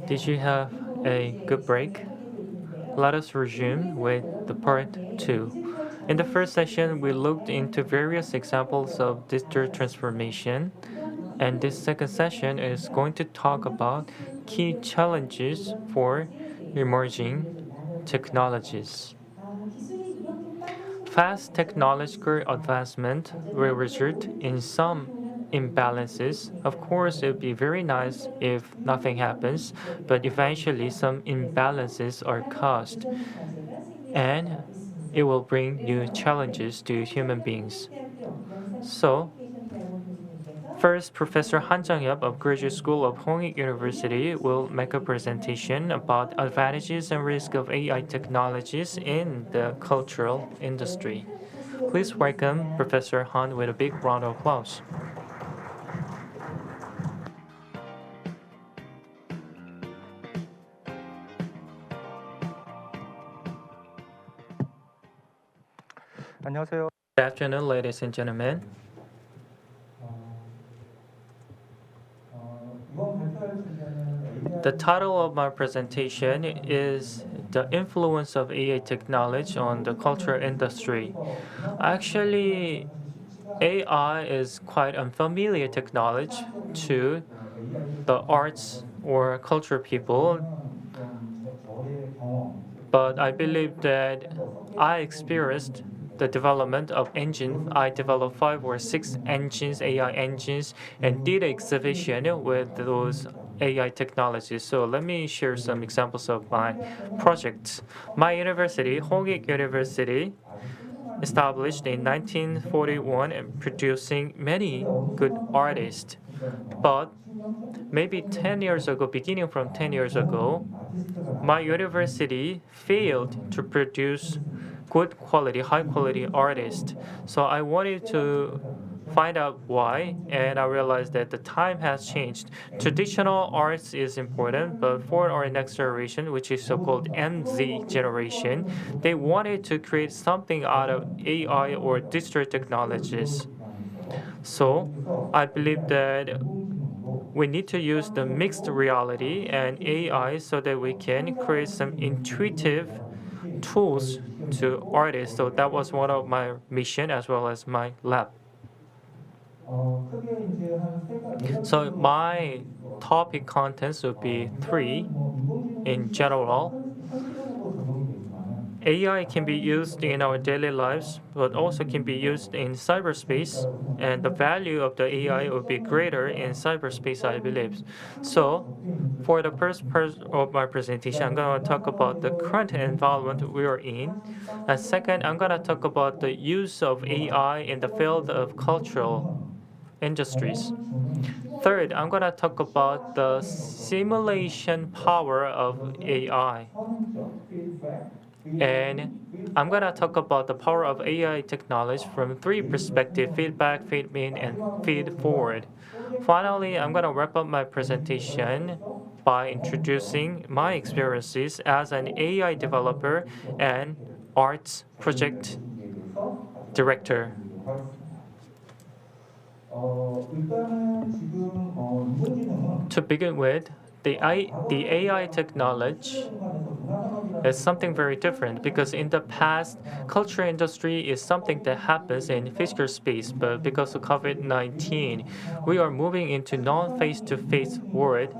Did you have a good break? Let us resume with the part 2. In the first session, we looked into various examples of digital transformation, and this second session is going to talk about key challenges for emerging technologies. Fast technological advancement will result in some imbalances. Of course, it would be very nice if nothing happens, but eventually some imbalances are caused, and it will bring new challenges to human beings. So, first, Professor Han Jang-hyuk of Graduate School of Hongik University will make a presentation about advantages and risks of AI technologies in the cultural industry. Please welcome Professor Han with a big round of applause. 안녕하세요. Good afternoon, ladies and gentlemen. The title of my presentation is The Influence of AI Technology on the Culture Industry. Actually, AI is quite unfamiliar technology to the arts or culture people, but I believe that I experienced the development of engine. I developed 5 or 6 engines, AI engines, and did exhibition with those AI technologies. So let me share some examples of my projects. My university, Hongik University, established in 1941 and producing many good artists. But maybe 10 years ago, beginning from 10 years ago, my university failed to produce good quality, high quality artists. So I wanted to find out why, and I realized that the time has changed. Traditional arts is important, but for our next generation, which is so-called MZ generation, they wanted to create something out of AI or digital technologies. So I believe that we need to use the mixed reality and AI so that we can create some intuitive tools to artists. So that was one of my mission as well as my lab. So my topic contents would be 3 in general. AI can be used in our daily lives, but also can be used in cyberspace, and the value of the AI will be greater in cyberspace, I believe. So, for the first part of my presentation, I'm going to talk about the current environment we are in. And second, I'm going to talk about the use of AI in the field of cultural industries. Third, I'm going to talk about the simulation power of AI. And I'm going to talk about the power of AI technology from 3 perspectives: feedback, feed-in, and feed-forward. Finally, I'm going to wrap up my presentation by introducing my experiences as an AI developer and arts project director. To begin with, the AI technology is something very different, because in the past, culture industry is something that happens in physical space, but because of COVID-19, we are moving into non-face-to-face world,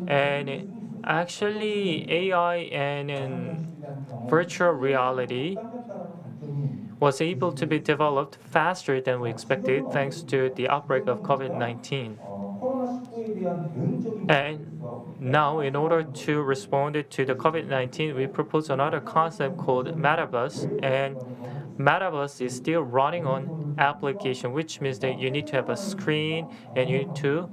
and actually AI and virtual reality was able to be developed faster than we expected thanks to the outbreak of COVID-19. And now, in order to respond to the COVID-19, we propose another concept called Metaverse. And Metaverse is still running on application, which means that you need to have a screen and you need to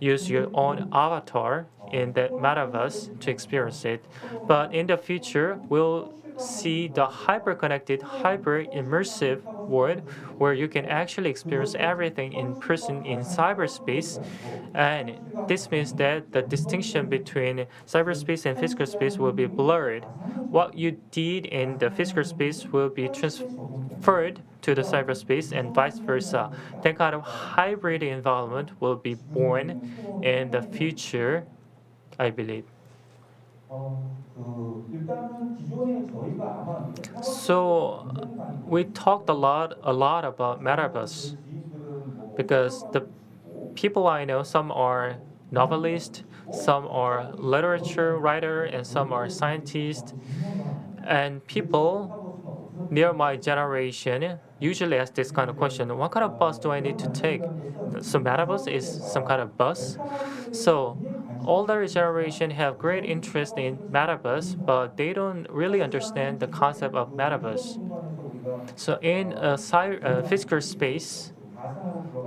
use your own avatar in that Metaverse to experience it. But in the future, we'll see the hyper-connected, hyper-immersive world where you can actually experience everything in person in cyberspace. And this means that the distinction between cyberspace and physical space will be blurred. What you did in the physical space will be transferred to the cyberspace and vice versa. That kind of hybrid environment will be born in the future, I believe. So we talked a lot about metaverse because the people I know, some are novelists, some are literature writer, and some are scientists. And people near my generation usually ask this kind of question: what kind of bus do I need to take? So metaverse is some kind of bus. So older generation have great interest in metaverse, but they don't really understand the concept of metaverse. So in a physical space,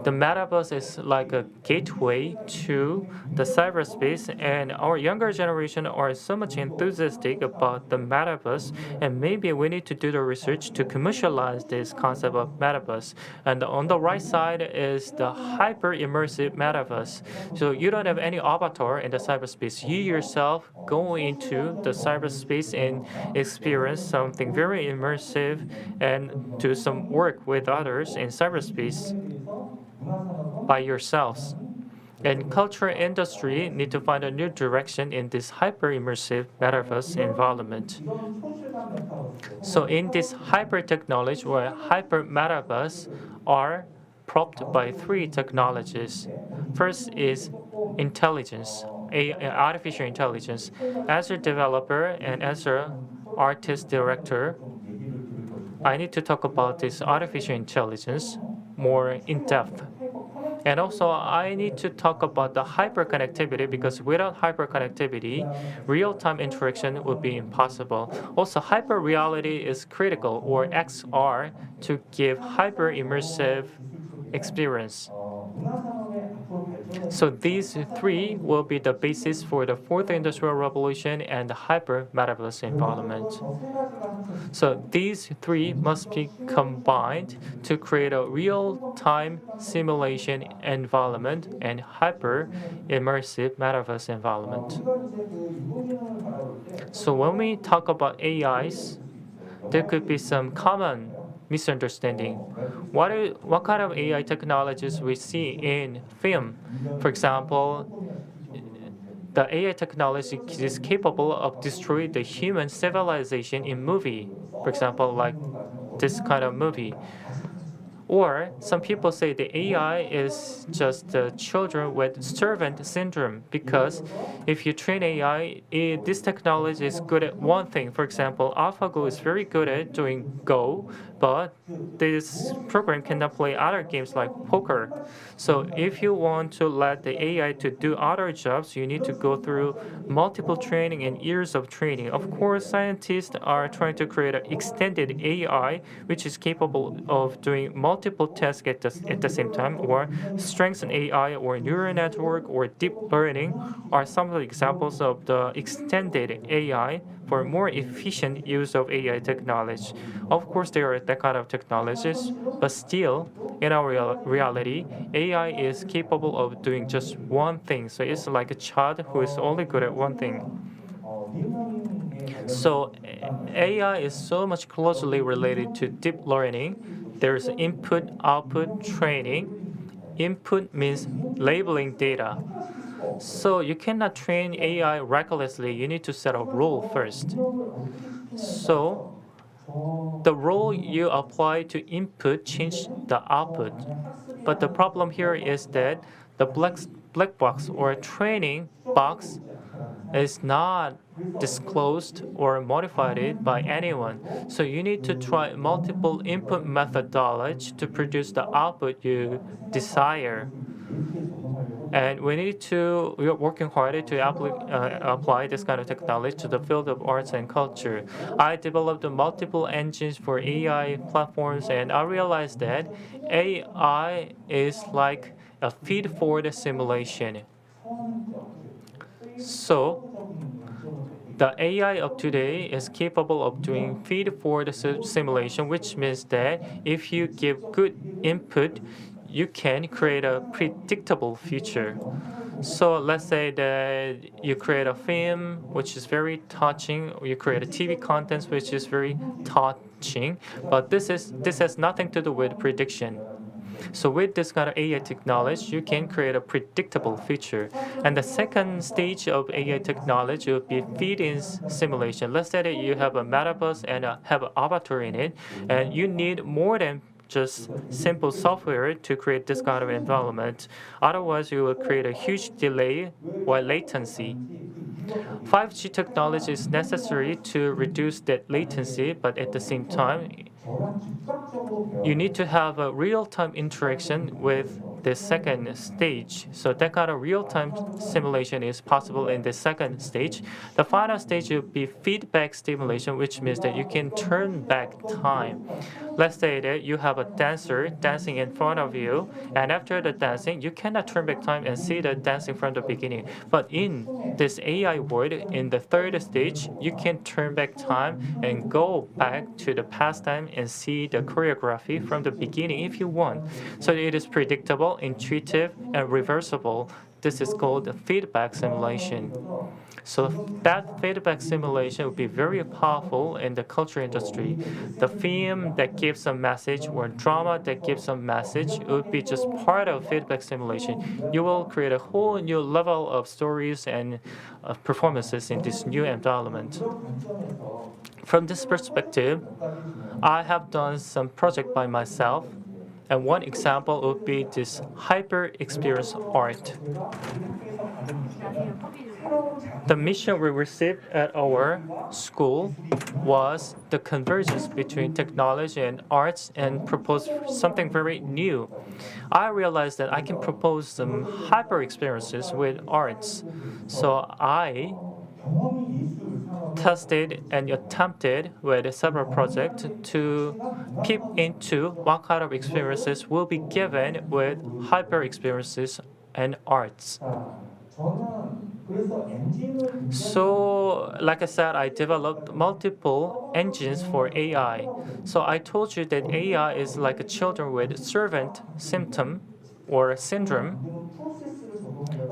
the metaverse is like a gateway to the cyberspace, and our younger generation are so much enthusiastic about the metaverse, and maybe we need to do the research to commercialize this concept of metaverse. And on the right side is the hyper-immersive metaverse. So you don't have any avatar in the cyberspace. You yourself go into the cyberspace and experience something very immersive and do some work with others in cyberspace by yourselves. And culture industry need to find a new direction in this hyper-immersive metaverse environment. So in this hyper technology or hyper metaverse are propped by three technologies. First is intelligence, artificial intelligence. As a developer and as an artist director, I need to talk about this artificial intelligence more in depth. And also, I need to talk about the hyperconnectivity because without hyperconnectivity, real-time interaction would be impossible. Also, hyper-reality is critical, or XR, to give hyper-immersive experience. So these three will be the basis for the fourth industrial revolution and the hyper-metaverse environment. So these three must be combined to create a real-time simulation environment and hyper-immersive metaverse environment. So when we talk about AIs, there could be some common misunderstanding. What kind of AI technologies we see in film? For example, the AI technology is capable of destroying the human civilization in movie. For example, like this kind of movie. Or some people say the AI is just children with servant syndrome because if you train AI, this technology is good at one thing. For example, AlphaGo is very good at doing Go, but this program cannot play other games like poker. So if you want to let the AI to do other jobs, you need to go through multiple training and years of training. Of course, scientists are trying to create an extended AI which is capable of doing multiple tasks at the same time, or strengthen AI or neural network or deep learning are some of the examples of the extended AI for more efficient use of AI technology. Of course, there are that kind of technologies, but still, in our reality, AI is capable of doing just one thing. So it's like a child who is only good at one thing. So AI is so much closely related to deep learning. There's input-output training. Input means labeling data. So you cannot train AI recklessly. You need to set a rule first. So the rule you apply to input change the output. But the problem here is that the black box or training box is not disclosed or modified by anyone. So you need to try multiple input methodology to produce the output you desire. And we are working harder to apply this kind of technology to the field of arts and culture. I developed multiple engines for AI platforms, and I realized that AI is like a feed-forward simulation. So the AI of today is capable of doing feed-forward simulation, which means that if you give good input, you can create a predictable future. So let's say that you create a film which is very touching, or you create a TV content which is very touching, but this has nothing to do with prediction. So with this kind of AI technology, you can create a predictable feature. And the second stage of AI technology would be feed-in simulation. Let's say that you have a metaverse and have an avatar in it, and you need more than just simple software to create this kind of environment. Otherwise, you will create a huge delay or latency. 5G technology is necessary to reduce that latency, but at the same time, you need to have a real-time interaction with the second stage. So that kind of real-time simulation is possible in the second stage. The final stage will be feedback stimulation, which means that you can turn back time. Let's say that you have a dancer dancing in front of you, and after the dancing, you cannot turn back time and see the dancing from the beginning. But in this AI world, in the third stage, you can turn back time and go back to the past time and see the choreography from the beginning if you want. So it is predictable, intuitive, and reversible. This is called feedback simulation. So that feedback simulation would be very powerful in the culture industry. The film that gives a message or drama that gives a message would be just part of feedback simulation. You will create a whole new level of stories and performances in this new environment. From this perspective, I have done some project by myself, and one example would be this hyper experience art. The mission we received at our school was the convergence between technology and arts and propose something very new. I realized that I can propose some hyper experiences with arts. So I tested and attempted with several projects to peep into what kind of experiences will be given with hyper experiences and arts. So, like I said, I developed multiple engines for AI. So I told you that AI is like a children with servant symptom or syndrome.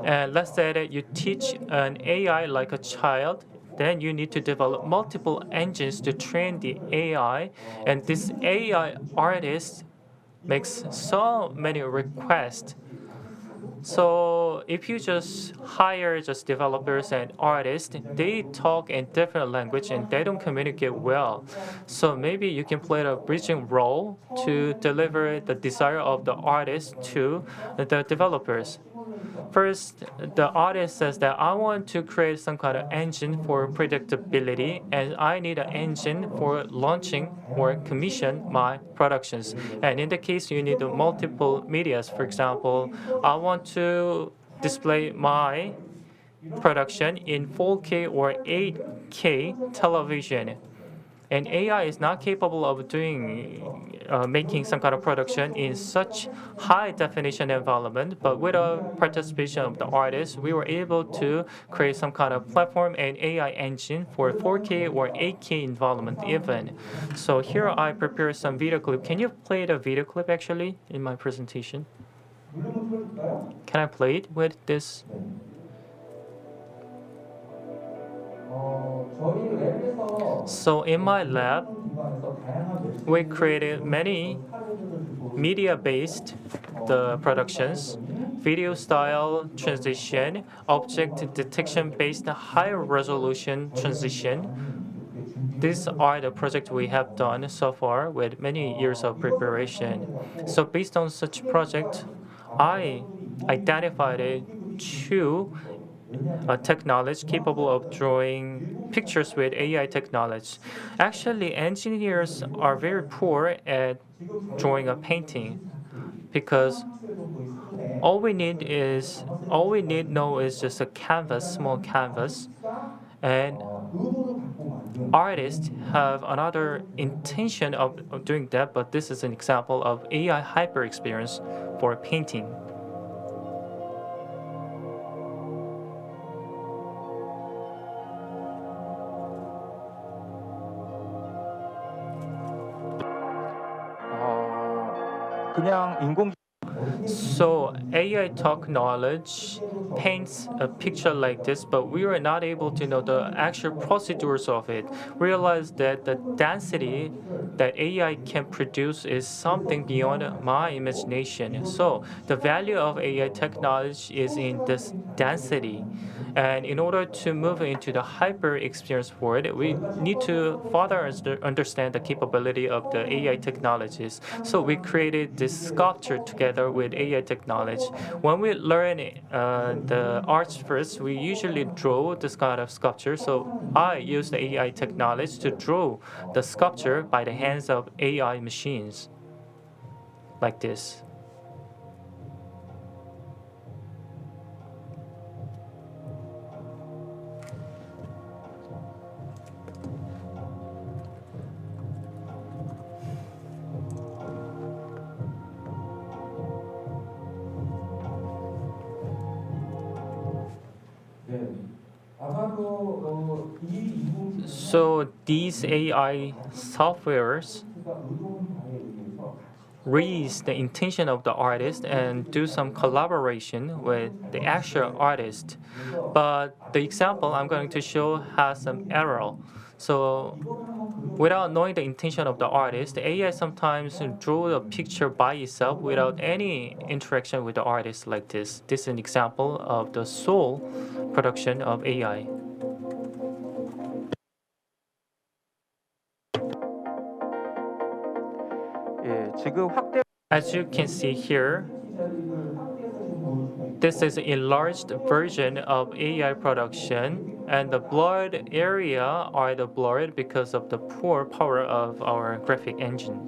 And let's say that you teach an AI like a child, then you need to develop multiple engines to train the AI. And this AI artist makes so many requests. So if you just hire just developers and artists, they talk in different language and they don't communicate well. So maybe you can play a bridging role to deliver the desire of the artist to the developers. First, the artist says that I want to create some kind of engine for predictability, and I need an engine for launching or commission my productions. And in the case, you need multiple medias. For example, I want to display my production in 4K or 8K television. And AI is not capable of making some kind of production in such high definition environment. But with the participation of the artists, we were able to create some kind of platform and AI engine for 4K or 8K environment even. So here I prepared some video clip. Can you play the video clip actually in my presentation? Can I play it with this? So in my lab, we created many media-based productions, video style transition, object detection-based higher resolution transition. These are the projects we have done so far with many years of preparation. So based on such project, I identified two technology capable of drawing pictures with AI technology. Actually, engineers are very poor at drawing a painting because all we need know is just a canvas, small canvas, and artists have another intention of doing that, but this is an example of AI hyper experience for painting. 그냥 인공 So AI talk knowledge paints a picture like this, but we are not able to know the actual procedures of it. Realize that the density that AI can produce is something beyond my imagination. So the value of AI technology is in this density. And in order to move into the hyper experience world, we need to further understand the capability of the AI technologies. So we created this sculpture together with AI technology. When we learn the arts first, we usually draw this kind of sculpture. So I use the AI technology to draw the sculpture by the hands of AI machines, like this. So these AI softwares reads the intention of the artist and do some collaboration with the actual artist. But the example I'm going to show has some error. So without knowing the intention of the artist, the AI sometimes draw a picture by itself without any interaction with the artist like this. This is an example of the soul production of AI. 예, 지금 확대 As you can see here, this is an enlarged version of AI production, and the blurred area are the blurred because of the poor power of our graphic engine.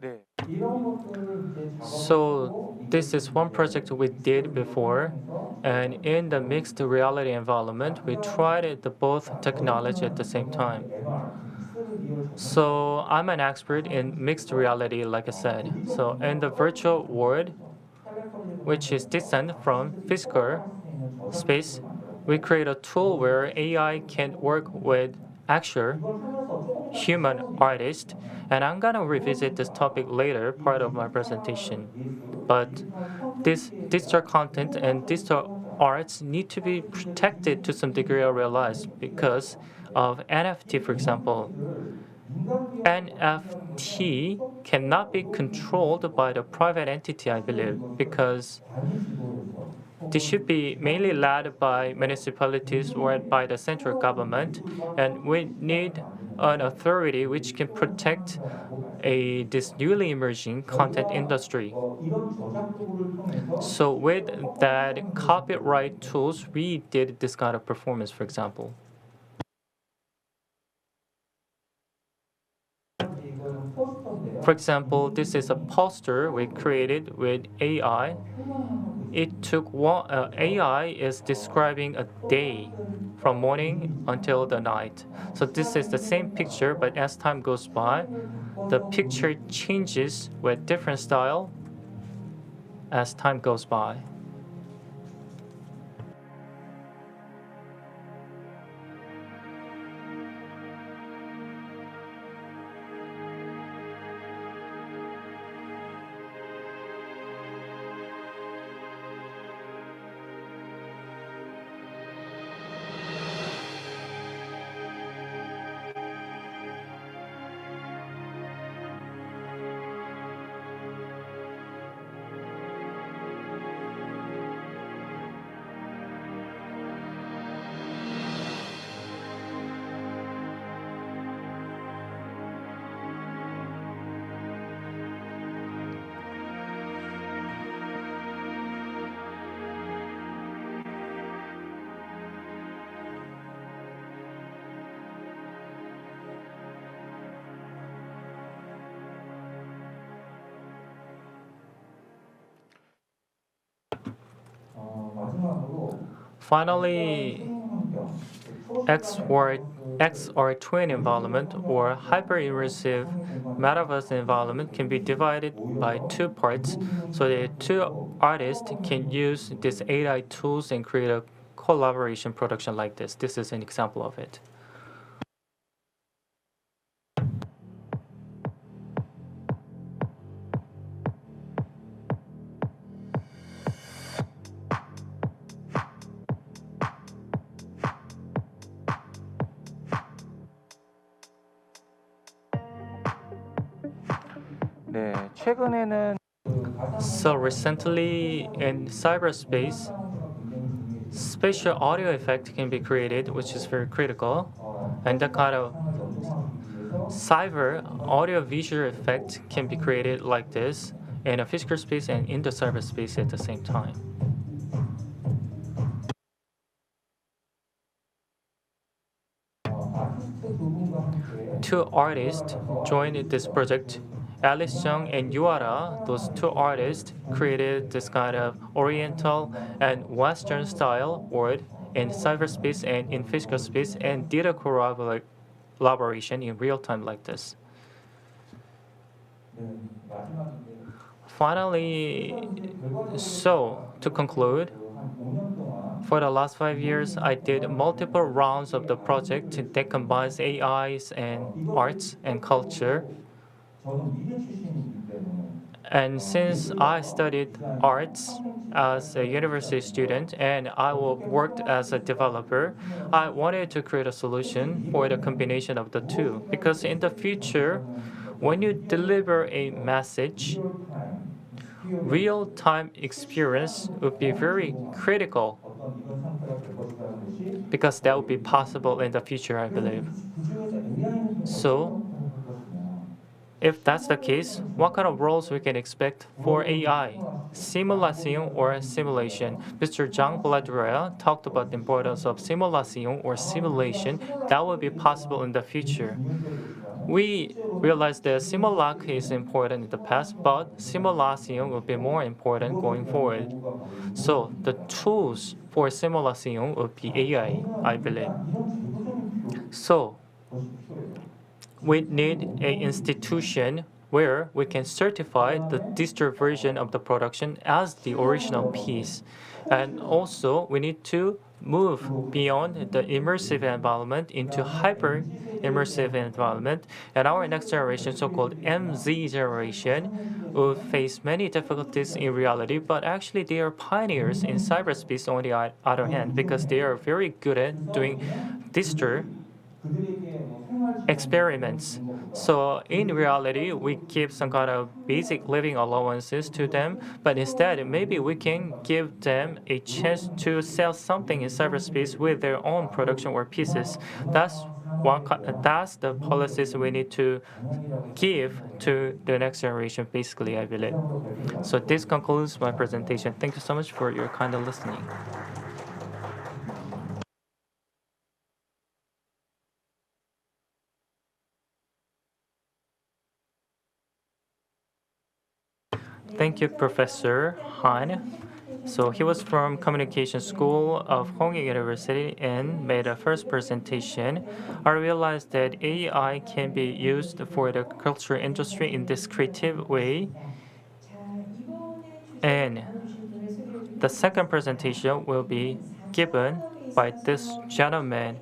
네. So this is one project we did before, and in the mixed reality environment, we tried both technology at the same time. So I'm an expert in mixed reality, like I said. So in the virtual world, which is distant from physical space, we create a tool where AI can work with actual human artists. And I'm gonna revisit this topic later, part of my presentation. But this digital content and digital arts need to be protected to some degree or realized because of NFT, for example. NFT cannot be controlled by the private entity, I believe, because this should be mainly led by municipalities or by the central government, and we need an authority which can protect this newly emerging content industry. So with that copyright tools, we did this kind of performance, for example. For example, this is a poster we created with AI. It took one, AI is describing a day from morning until the night. So this is the same picture, but as time goes by, the picture changes with different style as time goes by. Finally, XR twin environment or hyper-immersive metaverse environment can be divided by two parts so that two artists can use these AI tools and create a collaboration production like this. This is an example of it. 네, 최근에는 So recently in cyberspace, spatial audio effect can be created, which is very critical, and that kind of cyber audio visual effect can be created like this in a physical space and in the cyberspace at the same time. Two artists joined this project. Alice Chung and Yuara, those two artists, created this kind of Oriental and Western style world in cyberspace and in physical space and did a collaboration in real time like this. Finally, so to conclude, for the last 5 years, I did multiple rounds of the project that combines AIs and arts and culture. And since I studied arts as a university student and I worked as a developer, I wanted to create a solution for the combination of the two. Because in the future, when you deliver a message, real-time experience would be very critical because that would be possible in the future, I believe. So, if that's the case, what kind of roles we can expect for AI? Simulation or simulation? Mr. Zhang Bladrea talked about the importance of simulation or simulation that will be possible in the future. We realize that simulacra is important in the past, but simulation will be more important going forward. So the tools for simulation will be AI, I believe. So we need an institution where we can certify the digital version of the production as the original piece. And also, we need to move beyond the immersive environment into hyper-immersive environment. And our next generation, so-called MZ generation, will face many difficulties in reality, but actually they are pioneers in cyberspace on the other hand, because they are very good at doing digital experiments. So in reality, we give some kind of basic living allowances to them, but instead, maybe we can give them a chance to sell something in cyberspace with their own production or pieces. That's the policies we need to give to the next generation, basically, I believe. So this concludes my presentation. Thank you so much for your kind of listening. Thank you, Professor Han. So he was from Communication School of Hongik University and made a first presentation. I realized that AI can be used for the culture industry in this creative way. And the second presentation will be given by this gentleman.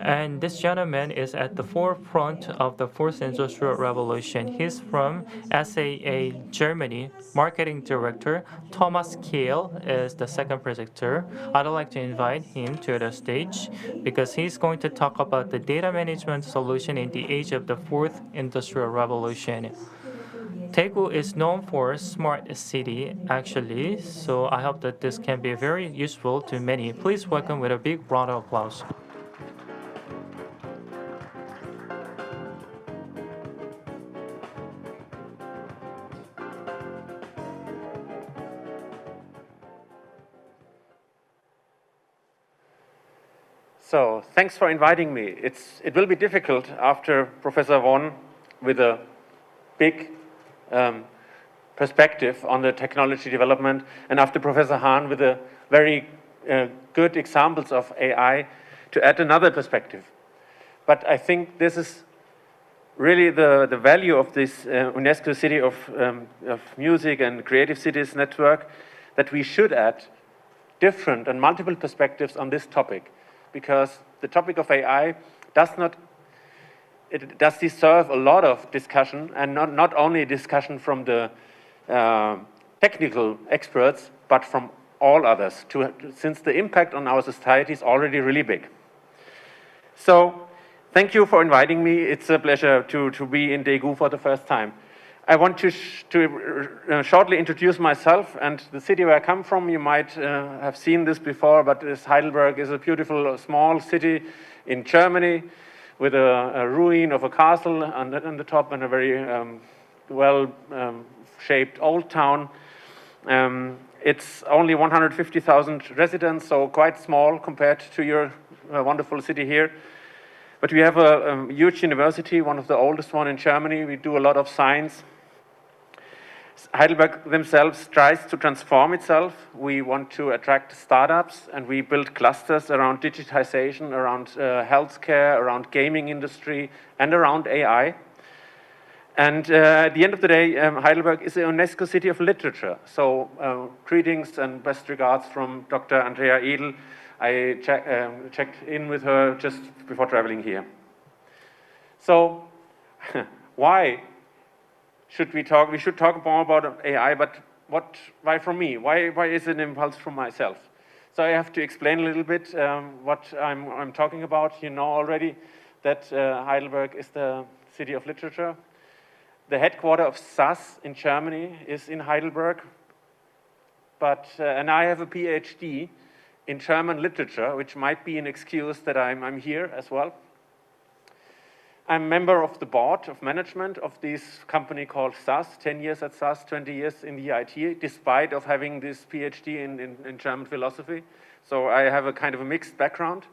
And this gentleman is at the forefront of the fourth industrial revolution. He's from SAA Germany, marketing director. Thomas Kehl is the second presenter. I'd like to invite him to the stage because he's going to talk about the data management solution in the age of the fourth industrial revolution. Daegu is known for smart city, actually, so I hope that this can be very useful to many. Please welcome with a big round of applause. So thanks for inviting me. It will be difficult after Professor Won with a big perspective on the technology development and after Professor Han with a very good examples of AI to add another perspective. But I think this is really the value of this UNESCO City of Music and Creative Cities network, that we should add different and multiple perspectives on this topic, because the topic of AI does deserve a lot of discussion, and not only discussion from the technical experts, but from all others, since the impact on our society is already really big. So, thank you for inviting me. It's a pleasure to be in Daegu for the first time. I want to shortly introduce myself and the city where I come from. You might have seen this before, but Heidelberg is a beautiful small city in Germany with a ruin of a castle on the top and a very well-shaped old town. It's only 150,000 residents, so quite small compared to your wonderful city here. But we have a huge university, one of the oldest one in Germany. We do a lot of science. Heidelberg themselves tries to transform itself. We want to attract startups, and we build clusters around digitization, around healthcare, around gaming industry, and around AI. And at the end of the day, Heidelberg is a UNESCO City of Literature. So greetings and best regards from Dr. Andrea Edel. I checked in with her just before traveling here. So why should we talk? We should talk more about AI, but why from me? Why is it an impulse from myself? So I have to explain a little bit what I'm talking about. You know already that Heidelberg is the city of literature. The headquarters of SAS in Germany is in Heidelberg, and I have a PhD in German literature, which might be an excuse that I'm here as well. I'm a member of the board of management of this company called SAS, 10 years at SAS, 20 years in the IT, despite of having this PhD in German philosophy. So I have a kind of a mixed background,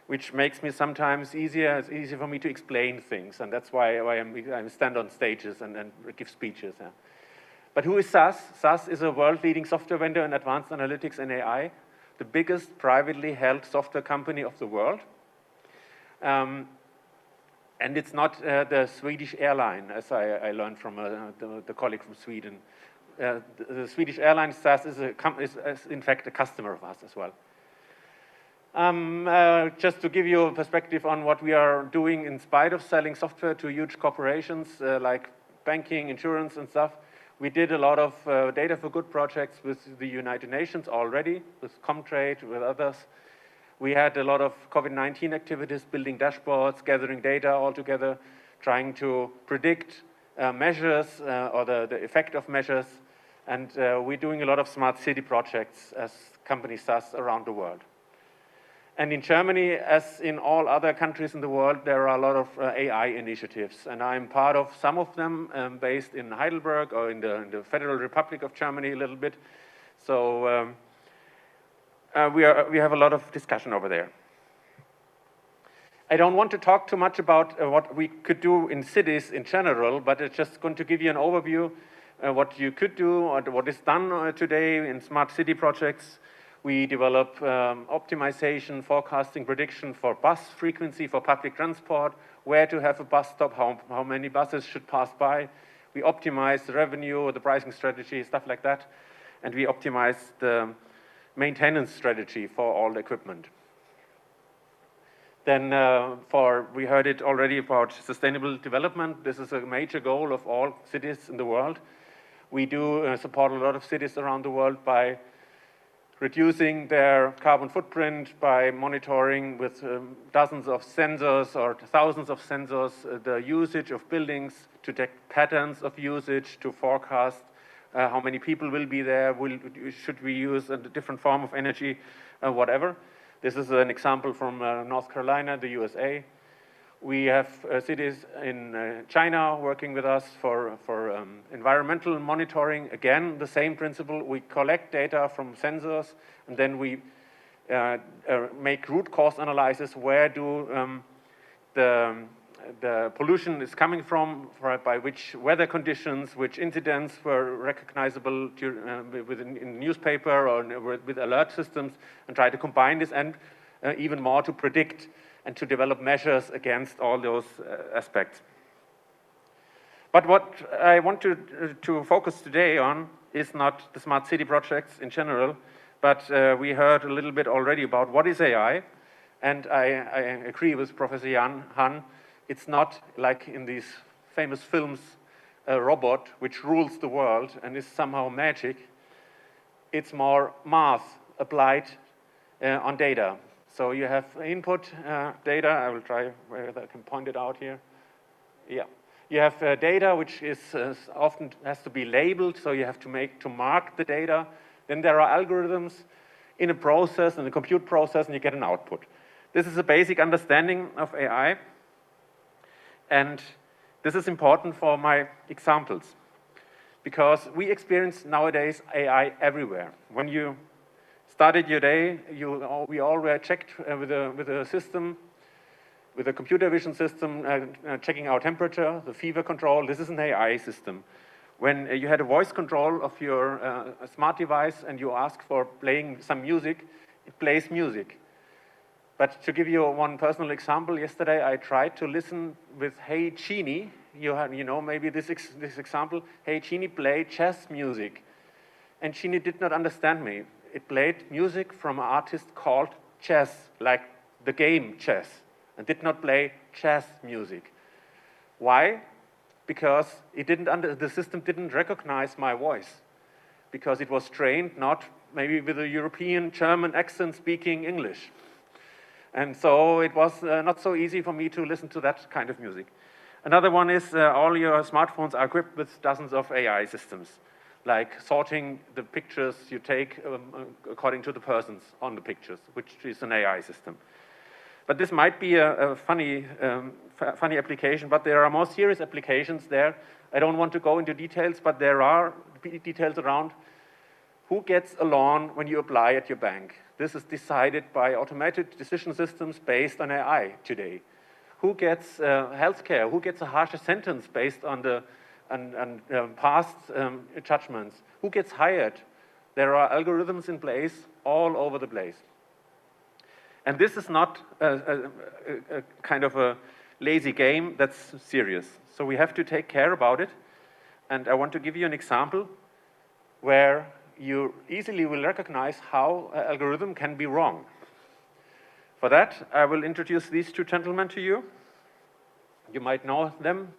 which makes me sometimes easier. It's easier for me to explain things, and that's why I stand on stages and give speeches. Yeah. But who is SAS? SAS is a world-leading software vendor in advanced analytics and AI, the biggest privately held software company of the world. And it's not the Swedish airline, as I learned from the colleague from Sweden. The Swedish airline SAS is in fact a customer of us as well. Just to give you a perspective on what we are doing in spite of selling software to huge corporations like banking, insurance and stuff, we did a lot of data for good projects with the United Nations already, with Comtrade, with others. We had a lot of COVID-19 activities, building dashboards, gathering data all together, trying to predict measures or the effect of measures. And we're doing a lot of smart city projects as company SAS around the world. And in Germany, as in all other countries in the world, there are a lot of AI initiatives. And I'm part of some of them based in Heidelberg or in the Federal Republic of Germany a little bit. So we have a lot of discussion over there. I don't want to talk too much about what we could do in cities in general, but it's just going to give you an overview what you could do or what is done today in smart city projects. We develop optimization, forecasting, prediction for bus frequency for public transport, where to have a bus stop, how many buses should pass by. We optimize the revenue, the pricing strategy, stuff like that. And we optimize the maintenance strategy for all the equipment. Then we heard it already about sustainable development. This is a major goal of all cities in the world. We do support a lot of cities around the world by reducing their carbon footprint, by monitoring with dozens of sensors or thousands of sensors the usage of buildings, to detect patterns of usage, to forecast how many people will be there, should we use a different form of energy, whatever. This is an example from North Carolina, the USA. We have cities in China working with us for environmental monitoring. Again, the same principle. We collect data from sensors, and then we make root cause analysis. Where do the the pollution is coming from, by which weather conditions, which incidents were recognizable in newspaper or with alert systems, and try to combine this and even more to predict and to develop measures against all those aspects. But what I want to focus today on is not the smart city projects in general, but we heard a little bit already about what is AI, and I agree with Professor Jan Han. It's not like in these famous films, a robot which rules the world and is somehow magic. It's more math applied on data. So you have input data. I will try whether I can point it out here. Yeah. You have data which is often has to be labeled, so you have to mark the data. Then there are algorithms in a process, in a compute process, and you get an output. This is a basic understanding of AI. And this is important for my examples, because we experience nowadays AI everywhere. When you started your day, we all were checked with a system, with a computer vision system, checking our temperature, the fever control. This is an AI system. When you had a voice control of your smart device and you ask for playing some music, it plays music. But to give you one personal example, yesterday I tried to listen with Hey Genie. You know maybe this example. Hey Genie, play chess music. And Genie did not understand me. It played music from an artist called Chess, like the game chess, and did not play chess music. Why? Because the system didn't recognize my voice, because it was trained not maybe with a European German accent speaking English. And so it was not so easy for me to listen to that kind of music. Another one is all your smartphones are equipped with dozens of AI systems, like sorting the pictures you take according to the persons on the pictures, which is an AI system. But this might be a funny application, but there are more serious applications there. I don't want to go into details, but there are details around who gets a loan when you apply at your bank. This is decided by automated decision systems based on AI today. Who gets healthcare? Who gets a harsher sentence based on the past judgments? Who gets hired? There are algorithms in place all over the place. And this is not a kind of a lazy game, that's serious. So we have to take care about it. And I want to give you an example where you easily will recognize how an algorithm can be wrong. For that, I will introduce these two gentlemen to you. You might know them.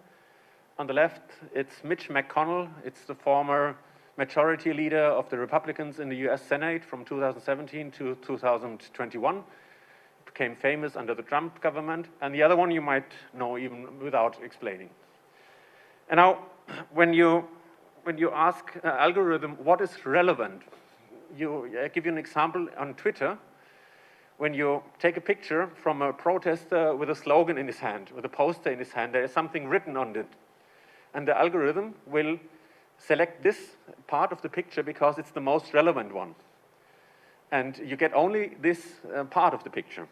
On the left, it's Mitch McConnell. It's the former majority leader of the Republicans in the US Senate from 2017 to 2021. Became famous under the Trump government. And the other one you might know even without explaining. And now, when you ask an algorithm what is relevant, I give you an example on Twitter. When you take a picture from a protester with a slogan in his hand, with a poster in his hand, there is something written on it. And the algorithm will select this part of the picture because it's the most relevant one. And you get only this part of the picture.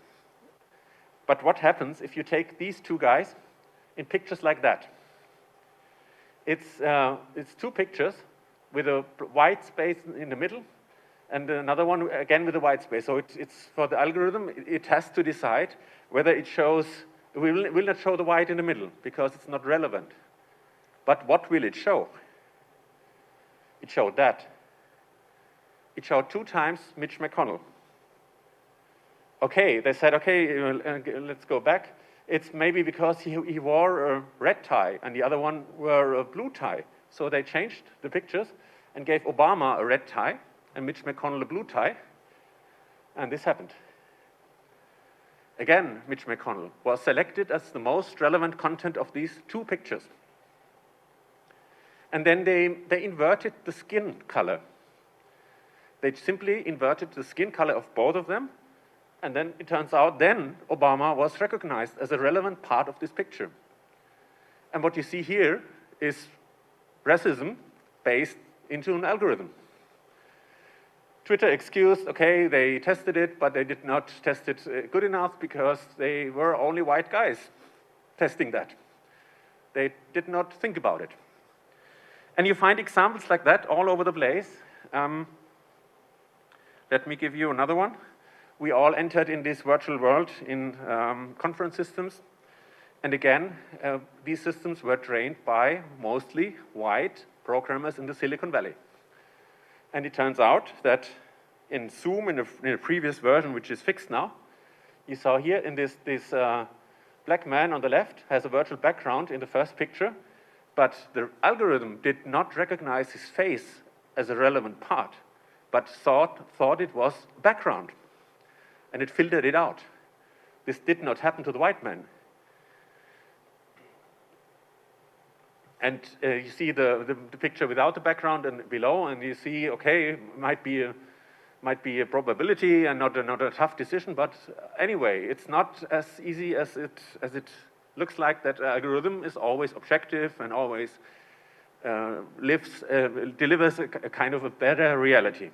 But what happens if you take these two guys in pictures like that? It's two pictures with a white space in the middle and another one again with a white space. So it's for the algorithm, it has to decide whether it will not show the white in the middle because it's not relevant. But what will it show? It showed that. It showed 2 times Mitch McConnell. Okay, they said, okay, let's go back. It's maybe because he wore a red tie and the other one wore a blue tie. So they changed the pictures and gave Obama a red tie and Mitch McConnell a blue tie. And this happened. Again, Mitch McConnell was selected as the most relevant content of these 2 pictures. And then they inverted the skin color. They simply inverted the skin color of both of them. And then it turns out then Obama was recognized as a relevant part of this picture. And what you see here is racism based into an algorithm. Twitter excused, okay, they tested it, but they did not test it good enough because they were only white guys. testing that. They did not think about it. And you find examples like that all over the place. Let me give you another one. We all entered in this virtual world in conference systems. And again, these systems were trained by mostly white programmers in the Silicon Valley. And it turns out that in Zoom, in a previous version, which is fixed now, you saw here in this black man on the left has a virtual background in the first picture, but the algorithm did not recognize his face as a relevant part, but thought it was background, and it filtered it out. This did not happen to the white man. And you see the picture without the background and below, and you see, okay, might be a probability and not a tough decision, but anyway, it's not as easy as it looks like. That algorithm is always objective and always delivers a kind of a better reality.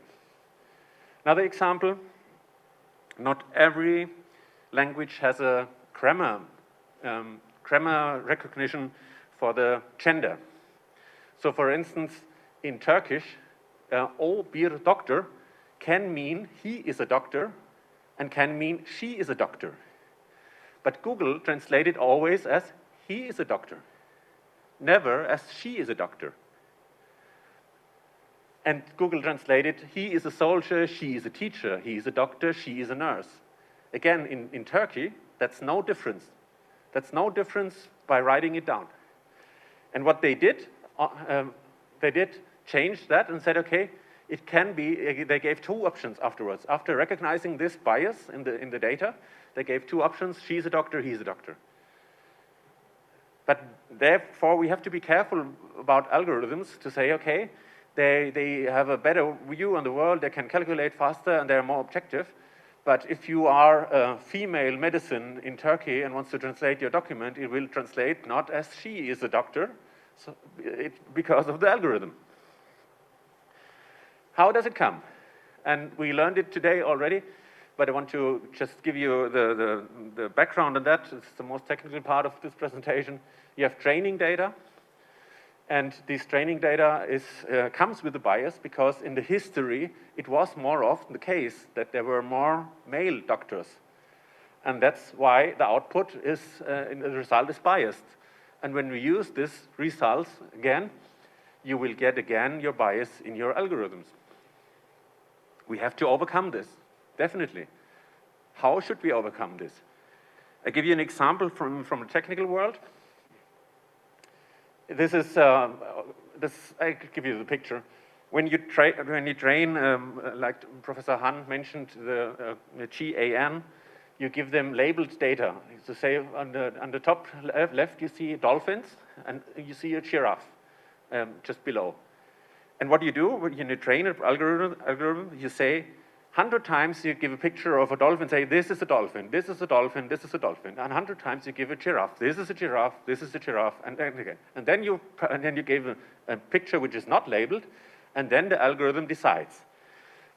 Another example, not every language has a grammar recognition for the gender. So for instance, in Turkish, o bir doktor can mean he is a doctor and can mean she is a doctor. But Google translated always as he is a doctor, never as she is a doctor. And Google translated he is a soldier, she is a teacher, he is a doctor, she is a nurse. Again, in Turkey, that's no difference. That's no difference by writing it down. And what they did change that and said, okay, it can be, they gave two options afterwards. After recognizing this bias in the data, they gave two options, she's a doctor, he's a doctor. But therefore, we have to be careful about algorithms to say, okay, they have a better view on the world, they can calculate faster, and they're more objective. But if you are a female medicine in Turkey and wants to translate your document, it will translate not as she is a doctor, so because of the algorithm. How does it come? And we learned it today already, but I want to just give you the background on that. It's the most technical part of this presentation. You have training data, and this training data comes with a bias because in the history, it was more often the case that there were more male doctors. And that's why the output is, the result is biased. And when we use these results again, you will get again your bias in your algorithms. We have to overcome this, definitely. How should we overcome this? I give you an example from the technical world. This is, I could give you the picture. When you train, like Professor Han mentioned, the GAN, you give them labeled data. So say on the top left, you see dolphins, and you see a giraffe just below. And what you do when you train an algorithm, you say 100 times you give a picture of a dolphin, say this is a dolphin, this is a dolphin, this is a dolphin. And 100 times you give a giraffe, this is a giraffe, this is a giraffe, and again. And then you give a picture which is not labeled, and then the algorithm decides.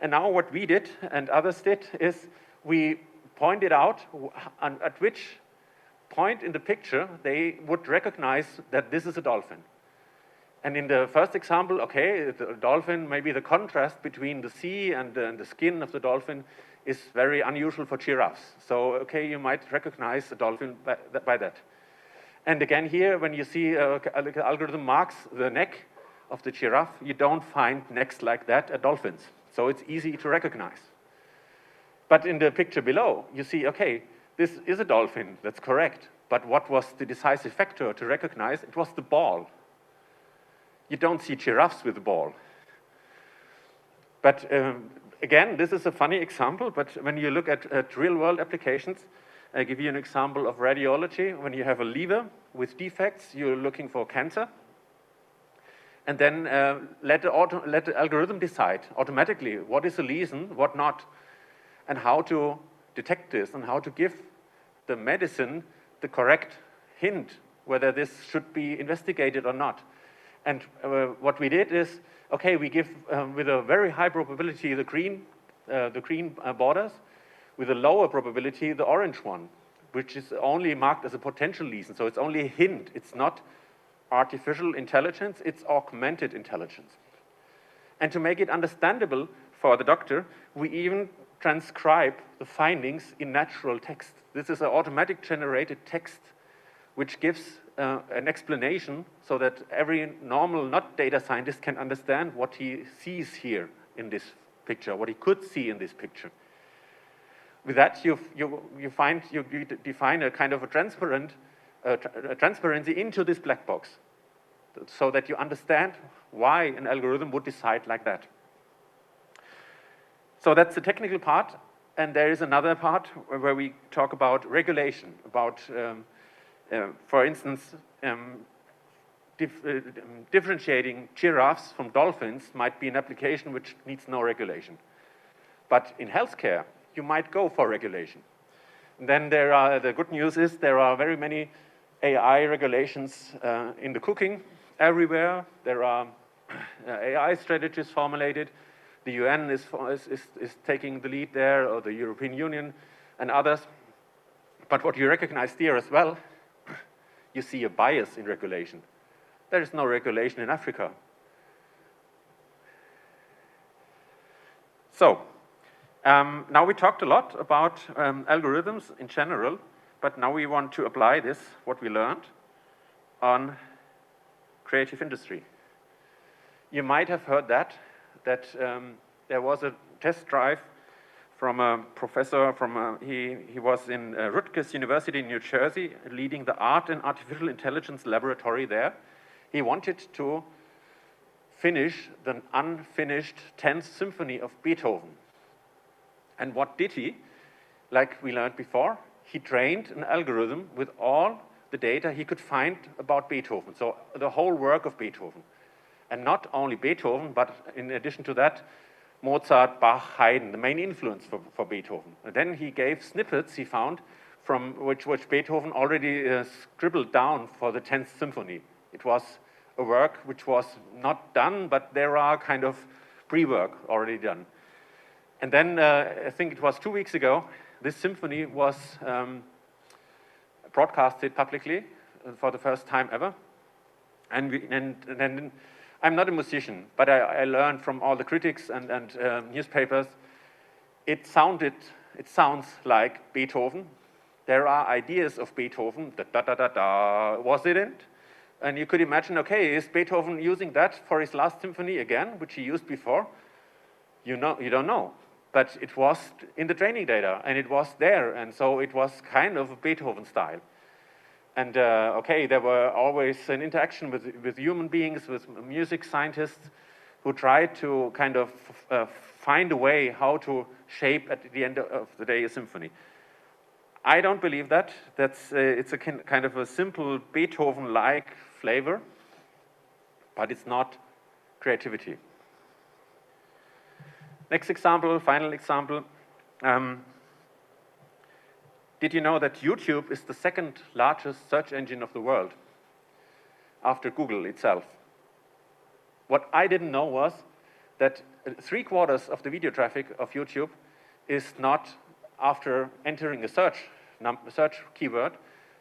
And now what we did and others did is we pointed out at which point in the picture they would recognize that this is a dolphin. And in the first example, okay, the dolphin, maybe the contrast between the sea and the skin of the dolphin is very unusual for giraffes. So, okay, you might recognize the dolphin by that. And again here, when you see the algorithm marks the neck of the giraffe, you don't find necks like that at dolphins. So it's easy to recognize. But in the picture below, you see, okay, this is a dolphin, that's correct. But what was the decisive factor to recognize? It was the ball. You don't see giraffes with a ball. But again, this is a funny example, but when you look at real-world applications, I give you an example of radiology. When you have a liver with defects, you're looking for cancer. And then let the algorithm decide automatically what is a lesion, what not, and how to detect this, and how to give the medicine the correct hint whether this should be investigated or not. And what we did is, okay, we give with a very high probability the green borders, with a lower probability the orange one. which is only marked as a potential lesion. So it's only a hint. It's not artificial intelligence, it's augmented intelligence. And to make it understandable for the doctor, we even transcribe the findings in natural text. This is an automatic generated text which gives an explanation so that every normal, not data scientist, can understand what he sees here in this picture, what he could see in this picture. With that, you define a kind of a transparency into this black box so that you understand why an algorithm would decide like that. So that's the technical part, and there is another part where we talk about regulation, about, for instance, differentiating giraffes from dolphins might be an application which needs no regulation. But in healthcare, you might go for regulation. And then the good news is there are very many AI regulations in the cooking everywhere. There are AI strategies formulated. The UN is taking the lead there, or the European Union and others. But what you recognize there as well, you see a bias in regulation. There is no regulation in Africa. So, now we talked a lot about algorithms in general, but now we want to apply this, what we learned, on creative industry. You might have heard that there was a test drive from a professor he was in Rutgers University in New Jersey, leading the Art and Artificial Intelligence Laboratory there. He wanted to finish the unfinished 10th Symphony of Beethoven. And what did he? Like we learned before, he trained an algorithm with all the data he could find about Beethoven, so the whole work of Beethoven. And not only Beethoven, but in addition to that, Mozart, Bach, Haydn, the main influence for Beethoven. And then he gave snippets he found from which Beethoven already scribbled down for the 10th Symphony. It was a work which was not done, but there are kind of pre-work already done. And then I think it was 2 weeks ago, this symphony was broadcasted publicly for the first time ever. And then I'm not a musician, but I learned from all the critics and newspapers. It sounds like Beethoven. There are ideas of Beethoven, was it? And you could imagine, okay, is Beethoven using that for his last symphony again, which he used before? You don't know. But it was in the training data, and it was there, and so it was kind of a Beethoven style. And okay, there were always an interaction with human beings, with music scientists, who tried to kind of find a way how to shape at the end of the day a symphony. I don't believe that. It's a kind of a simple Beethoven-like flavor, but it's not creativity. Next example, final example. Did you know that YouTube is the second largest search engine of the world after Google itself? What I didn't know was that 3/4 of the video traffic of YouTube is not after entering a search keyword,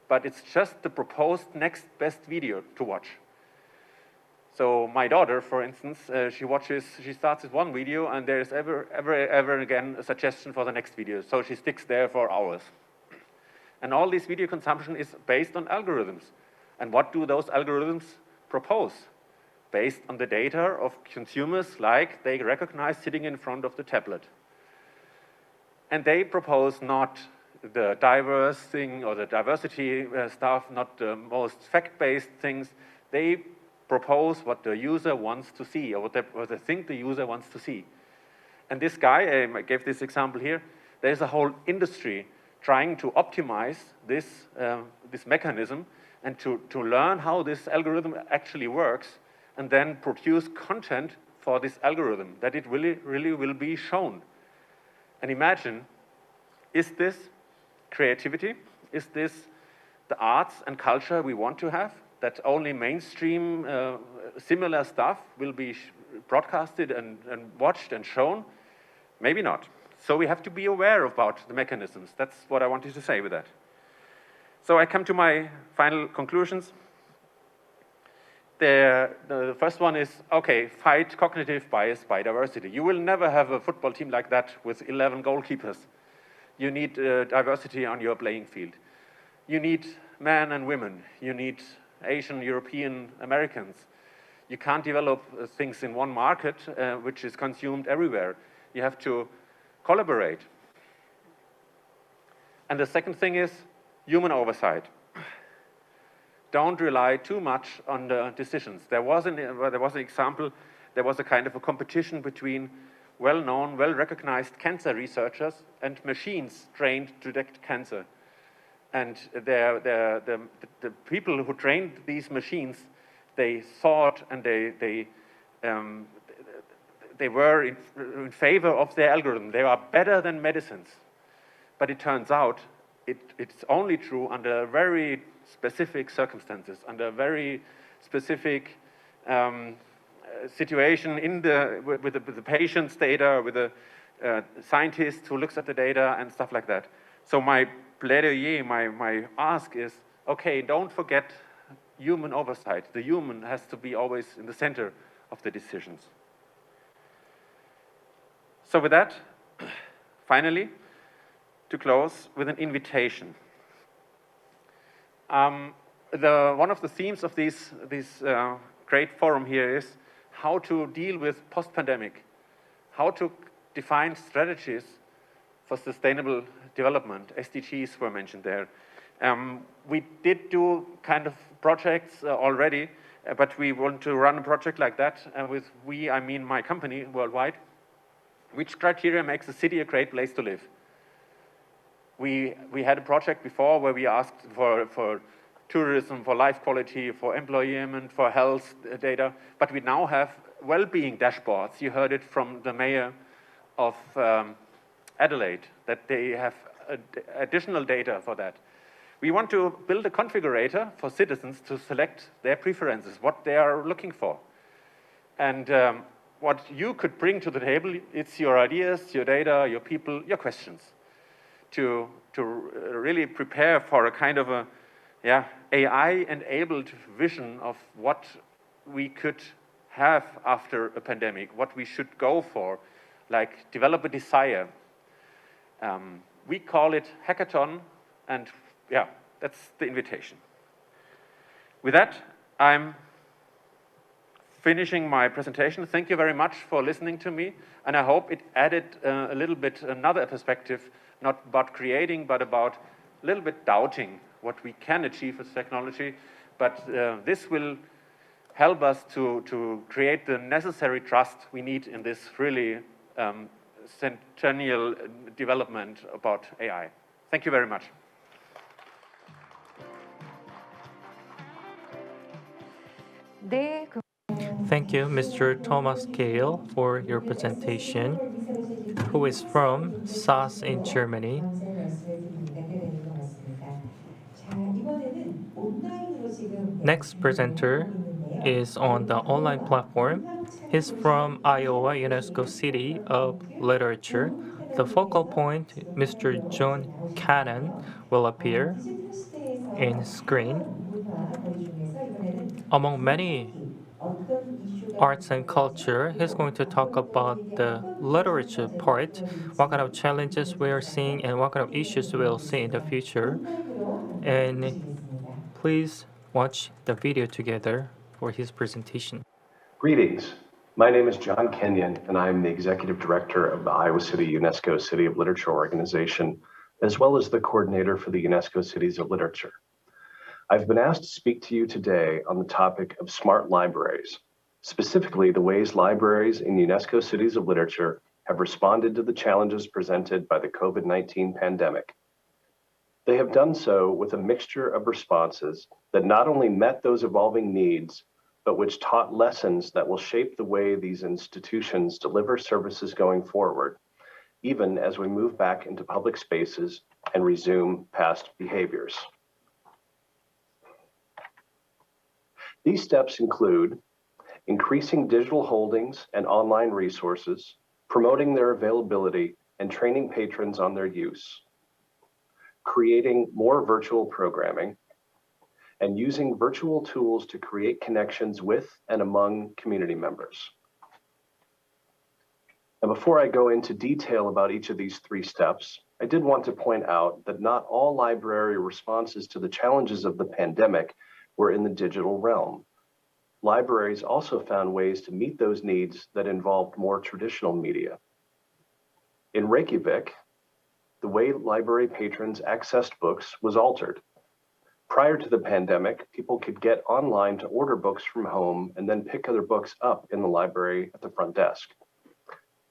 but it's just the proposed next best video to watch. So my daughter, for instance, she starts with one video, and there's ever again a suggestion for the next video. So she sticks there for hours. And all this video consumption is based on algorithms. And what do those algorithms propose? Based on the data of consumers, like they recognize sitting in front of the tablet. And they propose not the diverse thing or the diversity stuff, not the most fact-based things. They propose what the user wants to see, or what they think the user wants to see. And this guy, I gave this example here, there's a whole industry trying to optimize this mechanism and to learn how this algorithm actually works, and then produce content for this algorithm that it really will be shown. And imagine, is this creativity? Is this the arts and culture we want to have? That only mainstream similar stuff will be broadcasted and watched and shown? Maybe not. So we have to be aware about the mechanisms. That's what I wanted to say with that. So I come to my final conclusions. The first one is, okay, fight cognitive bias by diversity. You will never have a football team like that with 11 goalkeepers. You need diversity on your playing field. You need men and women. You need Asian, European, Americans. You can't develop things in one market, which is consumed everywhere. You have to collaborate. And the second thing is human oversight. Don't rely too much on the decisions. There was an example, there was a kind of a competition between well-known, well-recognized cancer researchers and machines trained to detect cancer. And the people who trained these machines, they thought and they were in favor of their algorithm. They are better than medicines. But it turns out it's only true under very specific circumstances, under very specific situation with the patient's data, with the scientist who looks at the data and stuff like that. So my plaidoyer, my ask is, okay, don't forget human oversight. The human has to be always in the center of the decisions. So with that, finally, to close with an invitation. One of the themes of this great forum here is how to deal with post-pandemic, how to define strategies for sustainable development. SDGs were mentioned there. We did do kind of projects already, but we want to run a project like that. With we, I mean my company worldwide. Which criteria makes a city a great place to live? We had a project before where we asked for tourism, for life quality, for employment, for health data, but we now have well-being dashboards. You heard it from the mayor of Adelaide, that they have additional data for that. We want to build a configurator for citizens to select their preferences, what they are looking for. And what you could bring to the table, it's your ideas, your data, your people, your questions, to really prepare for a kind of a AI-enabled vision of what we could have after a pandemic, what we should go for, like develop a desire. We call it hackathon, and yeah, that's the invitation. With that, I'm finishing my presentation. Thank you very much for listening to me, and I hope it added a little bit another perspective, not about creating, but about a little bit doubting what we can achieve with technology. But this will help us to create the necessary trust we need in this really centennial development about AI. Thank you very much. Thank you, Mr. Thomas Gale, for your presentation, who is from SAS in Germany. Next presenter is on the online platform. He's from Iowa, UNESCO City of Literature. The focal point, Mr. John Cannon, will appear in screen. Among many arts and culture, he's going to talk about the literature part, what kind of challenges we are seeing and what kind of issues we'll see in the future. And please watch the video together for his presentation. Greetings. My name is John Kenyon, and I'm the Executive Director of the Iowa City UNESCO City of Literature organization, as well as the coordinator for the UNESCO Cities of Literature. I've been asked to speak to you today on the topic of smart libraries, specifically the ways libraries in UNESCO Cities of Literature have responded to the challenges presented by the COVID-19 pandemic. They have done so with a mixture of responses that not only met those evolving needs, but which taught lessons that will shape the way these institutions deliver services going forward, even as we move back into public spaces and resume past behaviors. These steps include increasing digital holdings and online resources, promoting their availability, and training patrons on their use. creating more virtual programming, and using virtual tools to create connections with and among community members. And before I go into detail about each of these three steps, I did want to point out that not all library responses to the challenges of the pandemic were in the digital realm. Libraries also found ways to meet those needs that involved more traditional media. In Reykjavik, the way library patrons accessed books was altered. Prior to the pandemic, people could get online to order books from home and then pick other books up in the library at the front desk.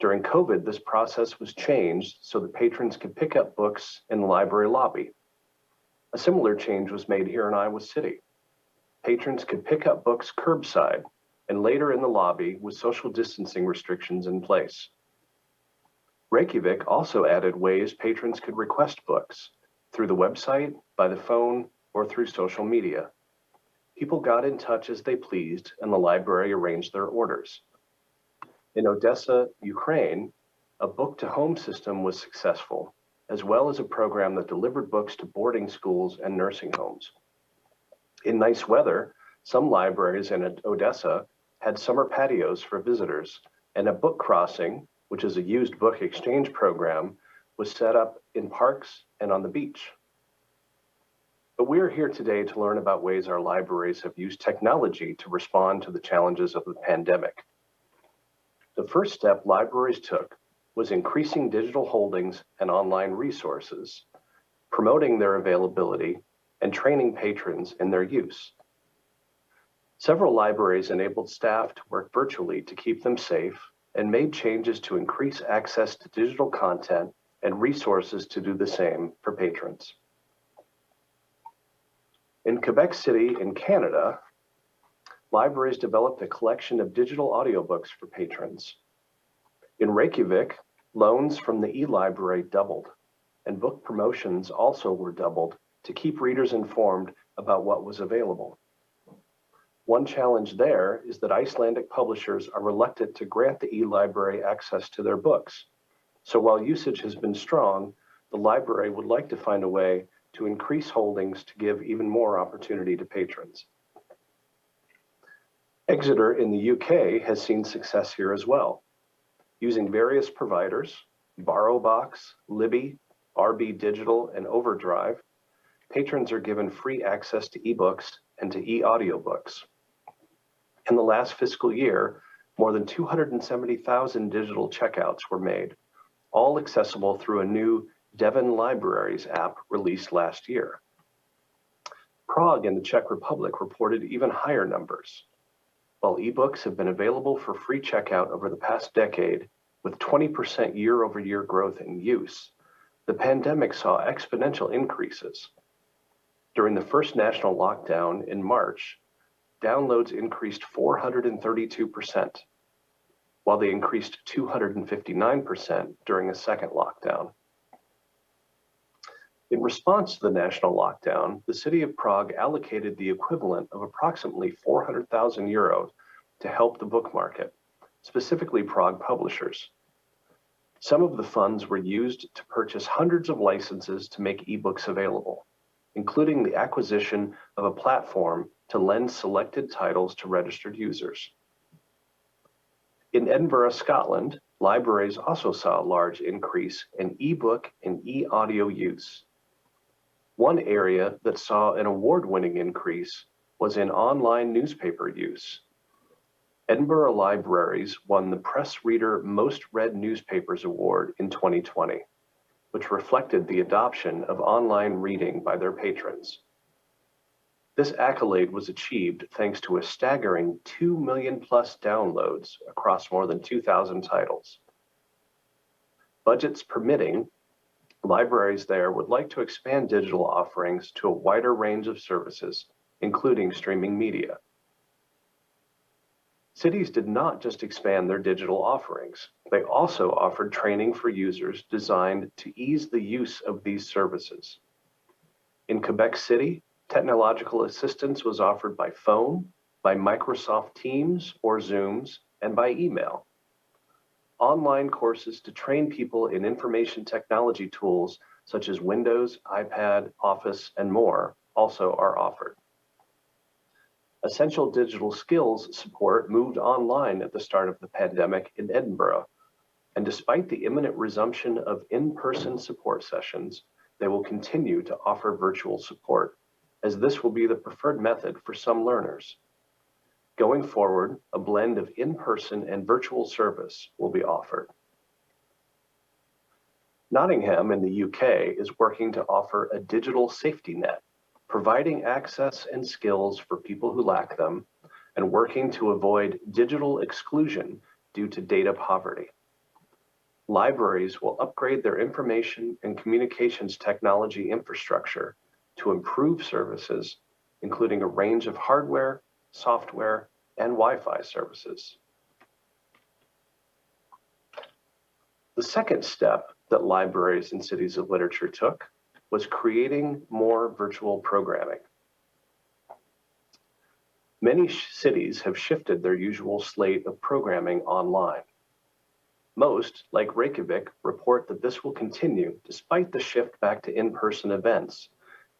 During COVID, this process was changed so that patrons could pick up books in the library lobby. A similar change was made here in Iowa City. Patrons could pick up books curbside and later in the lobby with social distancing restrictions in place. Reykjavik also added ways patrons could request books through the website, by the phone, or through social media. People got in touch as they pleased and the library arranged their orders. In Odessa, Ukraine, a book-to-home system was successful, as well as a program that delivered books to boarding schools and nursing homes. In nice weather, some libraries in Odessa had summer patios for visitors, and a book crossing, which is a used book exchange program, was set up in parks and on the beach. But we're here today to learn about ways our libraries have used technology to respond to the challenges of the pandemic. The first step libraries took was increasing digital holdings and online resources, promoting their availability, and training patrons in their use. Several libraries enabled staff to work virtually to keep them safe and made changes to increase access to digital content and resources to do the same for patrons. In Quebec City in Canada, libraries developed a collection of digital audiobooks for patrons. In Reykjavik, loans from the e-library doubled, and book promotions also were doubled to keep readers informed about what was available. One challenge there is that Icelandic publishers are reluctant to grant the e-library access to their books. So while usage has been strong, the library would like to find a way to increase holdings to give even more opportunity to patrons. Exeter in the UK has seen success here as well. Using various providers, BorrowBox, Libby, RB Digital, and Overdrive, patrons are given free access to ebooks and to e-audiobooks. In the last fiscal year, more than 270,000 digital checkouts were made, all accessible through a new Devon Libraries app released last year. Prague in the Czech Republic reported even higher numbers. While ebooks have been available for free checkout over the past decade, with 20% year-over-year growth in use, the pandemic saw exponential increases. During the first national lockdown in March, downloads increased 432%, while they increased 259% during a second lockdown. In response to the national lockdown, the city of Prague allocated the equivalent of approximately 400,000 euros to help the book market, specifically Prague publishers. Some of the funds were used to purchase hundreds of licenses to make ebooks available, including the acquisition of a platform to lend selected titles to registered users. In Edinburgh, Scotland, libraries also saw a large increase in ebook and e-audio use. One area that saw an award-winning increase was in online newspaper use. Edinburgh libraries won the Press Reader Most Read Newspapers Award in 2020, which reflected the adoption of online reading by their patrons. This accolade was achieved thanks to a staggering 2 million plus downloads across more than 2,000 titles. Budgets permitting, libraries there would like to expand digital offerings to a wider range of services, including streaming media. Cities did not just expand their digital offerings, they also offered training for users designed to ease the use of these services. In Quebec City, technological assistance was offered by phone, by Microsoft Teams or Zooms, and by email. Online courses to train people in information technology tools such as Windows, iPad, Office, and more, also are offered. Essential digital skills support moved online at the start of the pandemic in Edinburgh, and despite the imminent resumption of in-person support sessions, they will continue to offer virtual support, as this will be the preferred method for some learners. Going forward, a blend of in-person and virtual service will be offered. Nottingham in the UK is working to offer a digital safety net, providing access and skills for people who lack them, and working to avoid digital exclusion due to data poverty. Libraries will upgrade their information and communications technology infrastructure to improve services, including a range of hardware, software, and Wi-Fi services. The second step that libraries and cities of literature took was creating more virtual programming. Many cities have shifted their usual slate of programming online. Most, like Reykjavik, report that this will continue despite the shift back to in-person events,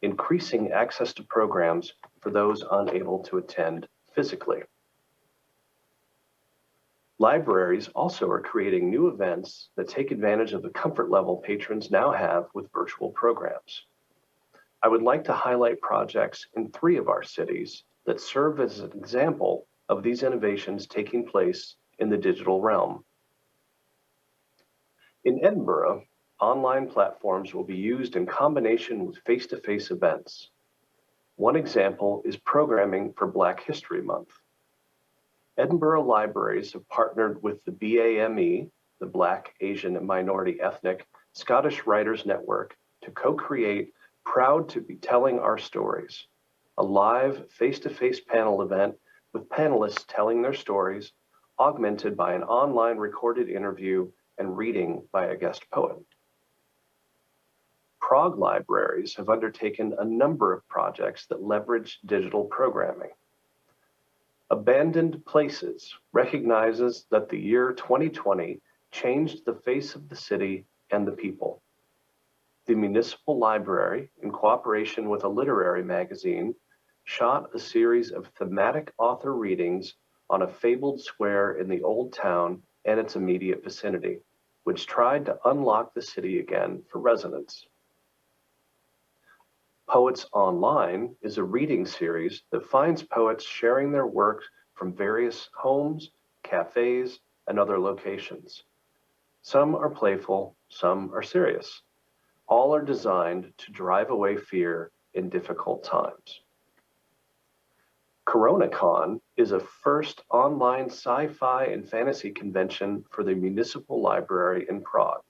increasing access to programs for those unable to attend physically. Libraries also are creating new events that take advantage of the comfort level patrons now have with virtual programs. I would like to highlight projects in 3 of our cities that serve as an example of these innovations taking place in the digital realm. In Edinburgh, online platforms will be used in combination with face-to-face events. One example is programming for Black History Month. Edinburgh libraries have partnered with the BAME, the Black, Asian, and Minority Ethnic Scottish Writers Network, to co-create Proud to Be Telling Our Stories, a live face-to-face panel event with panelists telling their stories, augmented by an online recorded interview and reading by a guest poet. Prague libraries have undertaken a number of projects that leverage digital programming. Abandoned Places recognizes that the year 2020 changed the face of the city and the people. The municipal library, in cooperation with a literary magazine, shot a series of thematic author readings on a fabled square in the old town and its immediate vicinity, which tried to unlock the city again for residents. Poets Online is a reading series that finds poets sharing their work from various homes, cafes, and other locations. Some are playful, some are serious. All are designed to drive away fear in difficult times. CoronaCon is a first online sci-fi and fantasy convention for the municipal library in Prague.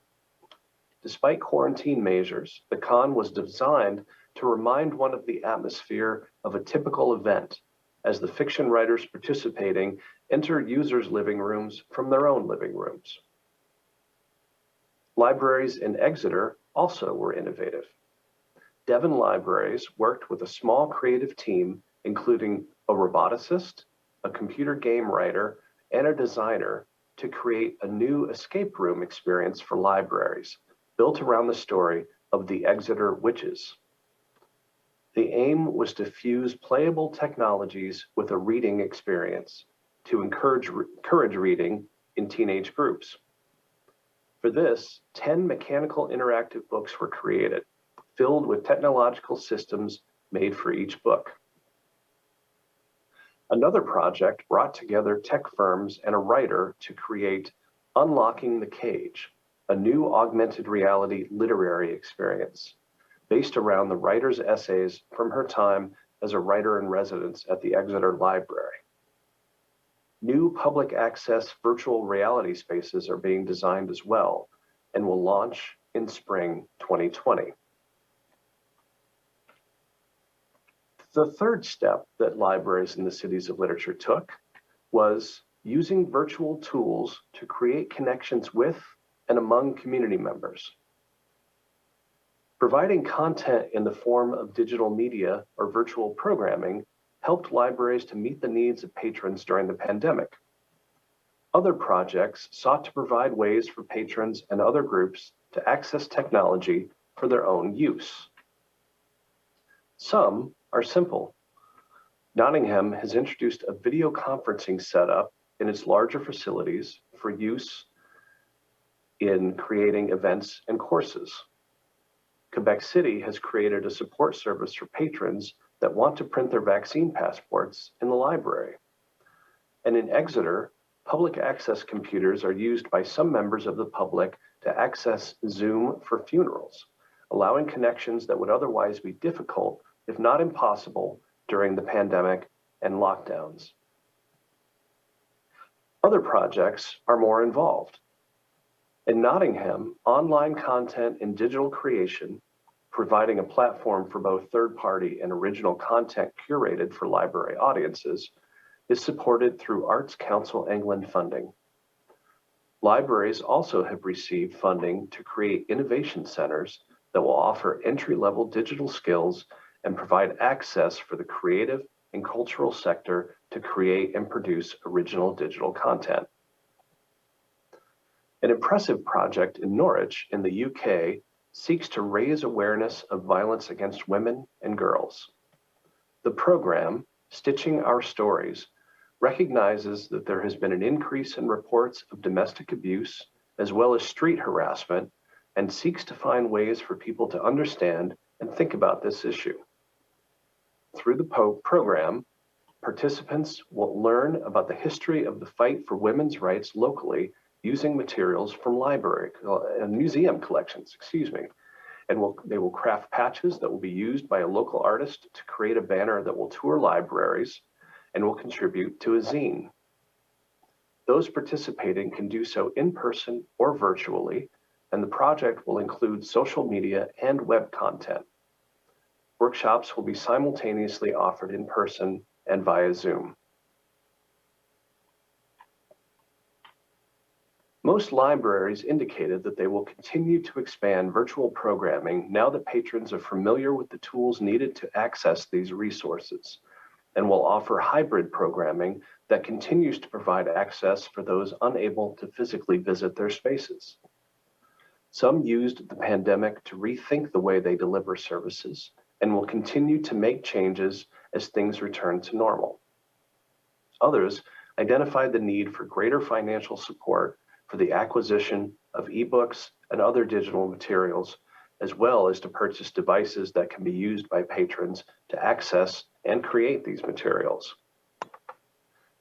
Despite quarantine measures, the con was designed to remind one of the atmosphere of a typical event, as the fiction writers participating enter users' living rooms from their own living rooms. Libraries in Exeter also were innovative. Devon Libraries worked with a small creative team, including a roboticist, a computer game writer, and a designer, to create a new escape room experience for libraries, built around the story of the Exeter Witches. The aim was to fuse playable technologies with a reading experience to encourage reading in teenage groups. For this, 10 mechanical interactive books were created, filled with technological systems made for each book. Another project brought together tech firms and a writer to create Unlocking the Cage, a new augmented reality literary experience based around the writer's essays from her time as a writer in residence at the Exeter Library. New public access virtual reality spaces are being designed as well and will launch in spring 2020. The third step that libraries in the cities of literature took was using virtual tools to create connections with and among community members. Providing content in the form of digital media or virtual programming helped libraries to meet the needs of patrons during the pandemic. Other projects sought to provide ways for patrons and other groups to access technology for their own use. Some are simple. Nottingham has introduced a video conferencing setup in its larger facilities for use in creating events and courses. Quebec City has created a support service for patrons that want to print their vaccine passports in the library. And in Exeter, public access computers are used by some members of the public to access Zoom for funerals, allowing connections that would otherwise be difficult, if not impossible, during the pandemic and lockdowns. Other projects are more involved. In Nottingham, online content and digital creation, providing a platform for both third-party and original content curated for library audiences, is supported through Arts Council England funding. Libraries also have received funding to create innovation centers that will offer entry-level digital skills and provide access for the creative and cultural sector to create and produce original digital content. An impressive project in Norwich in the UK seeks to raise awareness of violence against women and girls. The program, Stitching Our Stories, recognizes that there has been an increase in reports of domestic abuse as well as street harassment and seeks to find ways for people to understand and think about this issue. Through the program, participants will learn about the history of the fight for women's rights locally using materials from museum collections, and they will craft patches that will be used by a local artist to create a banner that will tour libraries and will contribute to a zine. Those participating can do so in person or virtually, and the project will include social media and web content. Workshops will be simultaneously offered in person and via Zoom. Most libraries indicated that they will continue to expand virtual programming now that patrons are familiar with the tools needed to access these resources, and will offer hybrid programming that continues to provide access for those unable to physically visit their spaces. Some used the pandemic to rethink the way they deliver services and will continue to make changes as things return to normal. Others identified the need for greater financial support for the acquisition of ebooks and other digital materials, as well as to purchase devices that can be used by patrons to access and create these materials.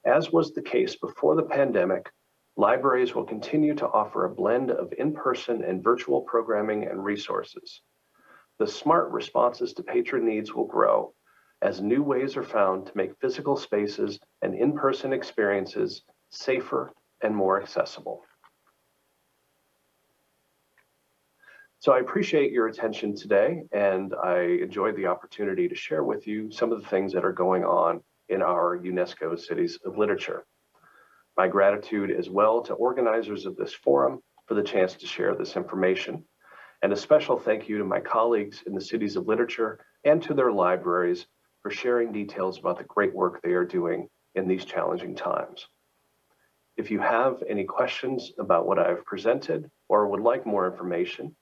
As was the case before the pandemic, libraries will continue to offer a blend of in-person and virtual programming and resources. The smart responses to patron needs will grow as new ways are found to make physical spaces and in-person experiences safer and more accessible. So I appreciate your attention today, and I enjoyed the opportunity to share with you some of the things that are going on in our UNESCO Cities of Literature. My gratitude as well to organizers of this forum for the chance to share this information. And a special thank you to my colleagues in the Cities of Literature and to their libraries for sharing details about the great work they are doing in these challenging times. If you have any questions about what I've presented or would like more information,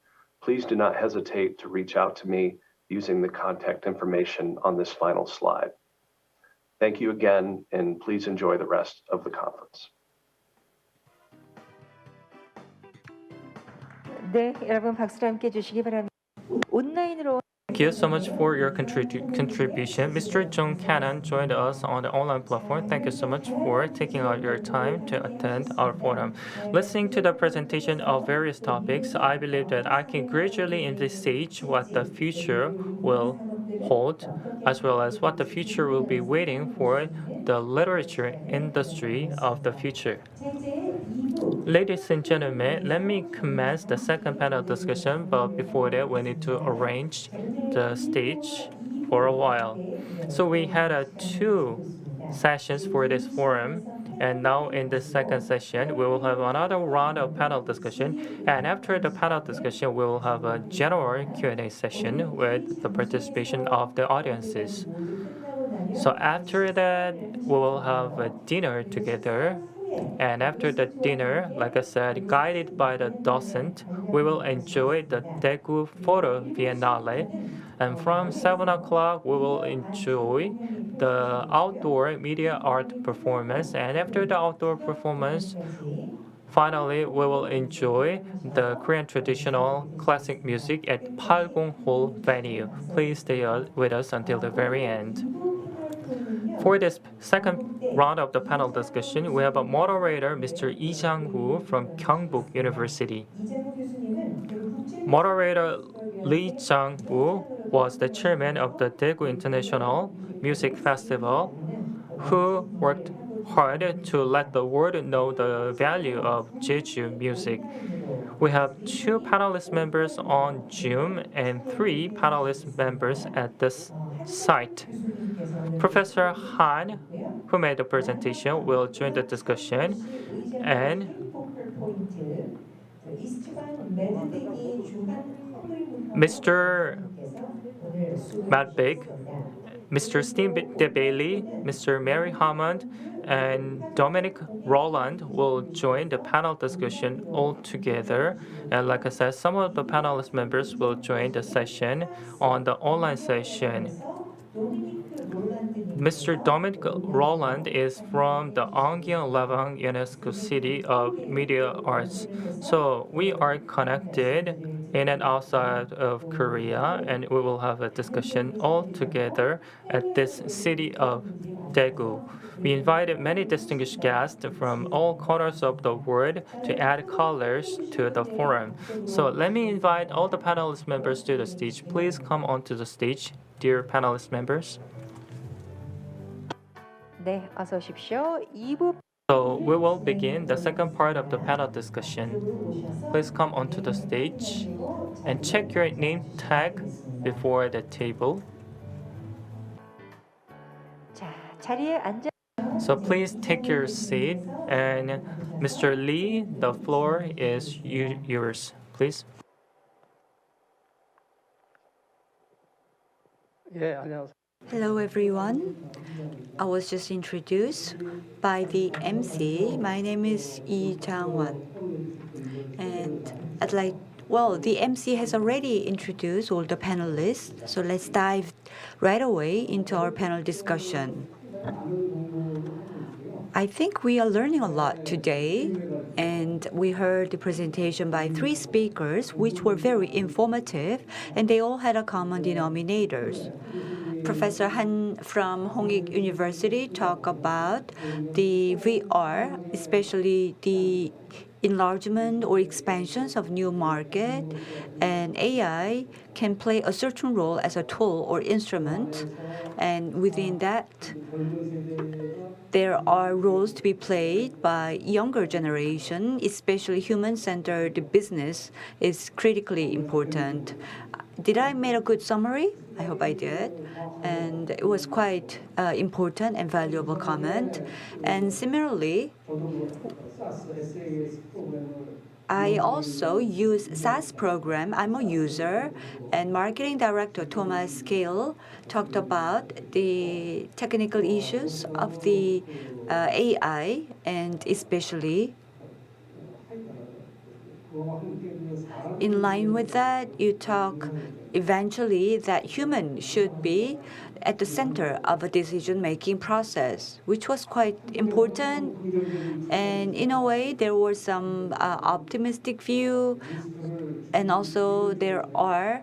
please do not hesitate to reach out to me using the contact information on this final slide. Thank you again, and please enjoy the rest of the conference. 네, 여러분 박수로 함께 주시기 바랍니다. 온라인으로 Thank you so much for your contribution. Mr. Jung Cannon joined us on the online platform. Thank you so much for taking out your time to attend our forum. Listening to the presentation of various topics, I believe that I can gradually envisage what the future will hold, as well as what the future will be waiting for the literature industry of the future. Ladies and gentlemen, let me commence the second panel discussion, but before that, we need to arrange the stage for a while. So we had two sessions for this forum, and now in the second session, we will have another round of panel discussion, and after the panel discussion, we will have a general Q&A session with the participation of the audiences. So after that, we will have a dinner together And after the dinner, like I said, guided by the docent, we will enjoy the Daegu Photo Biennale. And from 7 o'clock, we will enjoy the outdoor media art performance. And after the outdoor performance, finally, we will enjoy the Korean traditional classic music at Palgong Hall venue. Please stay with us until the very end. For this second round of the panel discussion, we have a moderator, Mr. Lee Jang-woo from Gyeongbuk University. Moderator Lee Jang-woo was the chairman of the Daegu International Music Festival, who worked hard to let the world know the value of Jeju music. We have 2 panelist members on Zoom and 3 panelist members at this site. Professor Han, who made the presentation, will join the discussion, and Mr. Matt Big, Mr. Steve Bailey, Mr. Mary Hammond, and Dominic Roland will join the panel discussion all together. And like I said, some of the panelist members will join the session on the online session. Mr. Dominic Roland is from the Angyeong-Lavang UNESCO City of Media Arts. So we are connected in and outside of Korea, and we will have a discussion all together at this city of Daegu. We invited many distinguished guests from all corners of the world to add colors to the forum. So let me invite all the panelist members to the stage. Please come onto the stage, dear panelist members. 네, 어서 오십시오. 2부 So we will begin the second part of the panel discussion. Please come onto the stage and check your name tag before the table. 자, 자리에 앉아 So please take your seat, and Mr. Lee, the floor is yours, please. 예, 안녕하세요. Hello everyone. I was just introduced by the MC. My name is Lee Jang-won. And the MC has already introduced all the panelists, so let's dive right away into our panel discussion. I think we are learning a lot today, and we heard the presentation by 3 speakers, which were very informative, and they all had a common denominators. Professor Han from Hongik University talked about the VR, especially the enlargement or expansions of new market, and AI can play a certain role as a tool or instrument, and within that, there are roles to be played by younger generation, especially human-centered business is critically important. Did I make a good summary? I hope I did. And it was quite important and valuable comment. And similarly, I also use SaaS program. I'm a user, and marketing director Thomas Gale talked about the technical issues of the AI, and especially in line with that, you talk eventually that human should be at the center of a decision-making process, which was quite important. And in a way, there was some optimistic view, and also there are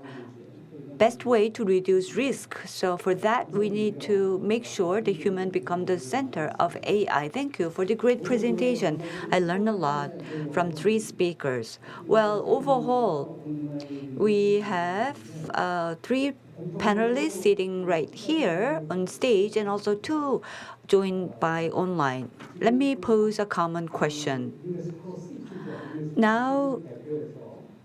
best way to reduce risk. So for that, we need to make sure the human become the center of AI. Thank you for the great presentation. I learned a lot from 3 speakers. Well, overall, we have 3 panelists sitting right here on stage, and also 2 joined by online. Let me pose a common question. Now,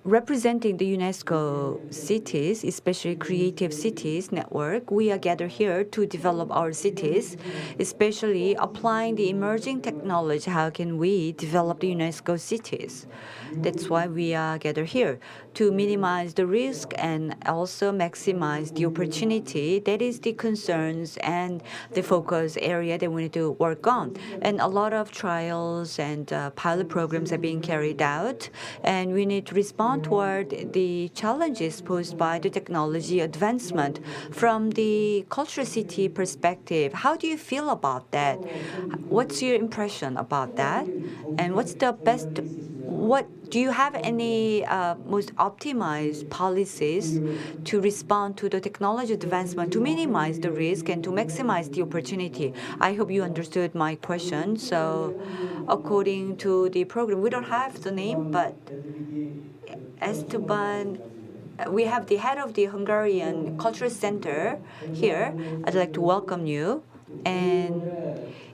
representing the UNESCO cities, especially Creative Cities Network, we are gathered here to develop our cities, especially applying the emerging technology. How can we develop the UNESCO cities? That's why we are gathered here, to minimize the risk and also maximize the opportunity. That is the concerns and the focus area that we need to work on. And a lot of trials and pilot programs are being carried out, and we need to respond toward the challenges posed by the technology advancement from the cultural city perspective. How do you feel about that? What's your impression about that? And what's the best? What do you have any most optimized policies to respond to the technology advancement to minimize the risk and to maximize the opportunity? I hope you understood my question. So, according to the program, we don't have the name, but Esteban, we have the head of the Hungarian Cultural Center here. I'd like to welcome you. And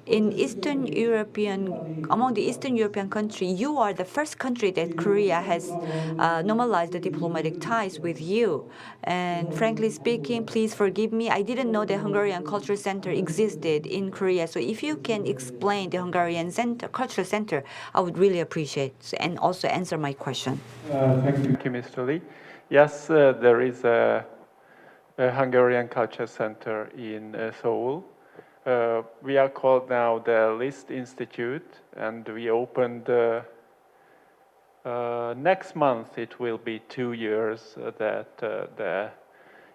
in Eastern European, among the Eastern European countries, you are the first country that Korea has normalized the diplomatic ties with you. And frankly speaking, please forgive me, I didn't know the Hungarian Cultural Center existed in Korea. So if you can explain the Hungarian Cultural Center, I would really appreciate it, and also answer my question. Thank you, Mr. Lee. Yes, there is a Hungarian Culture Center in Seoul. We are called now the List Institute, and we opened next month. It will be 2 years that the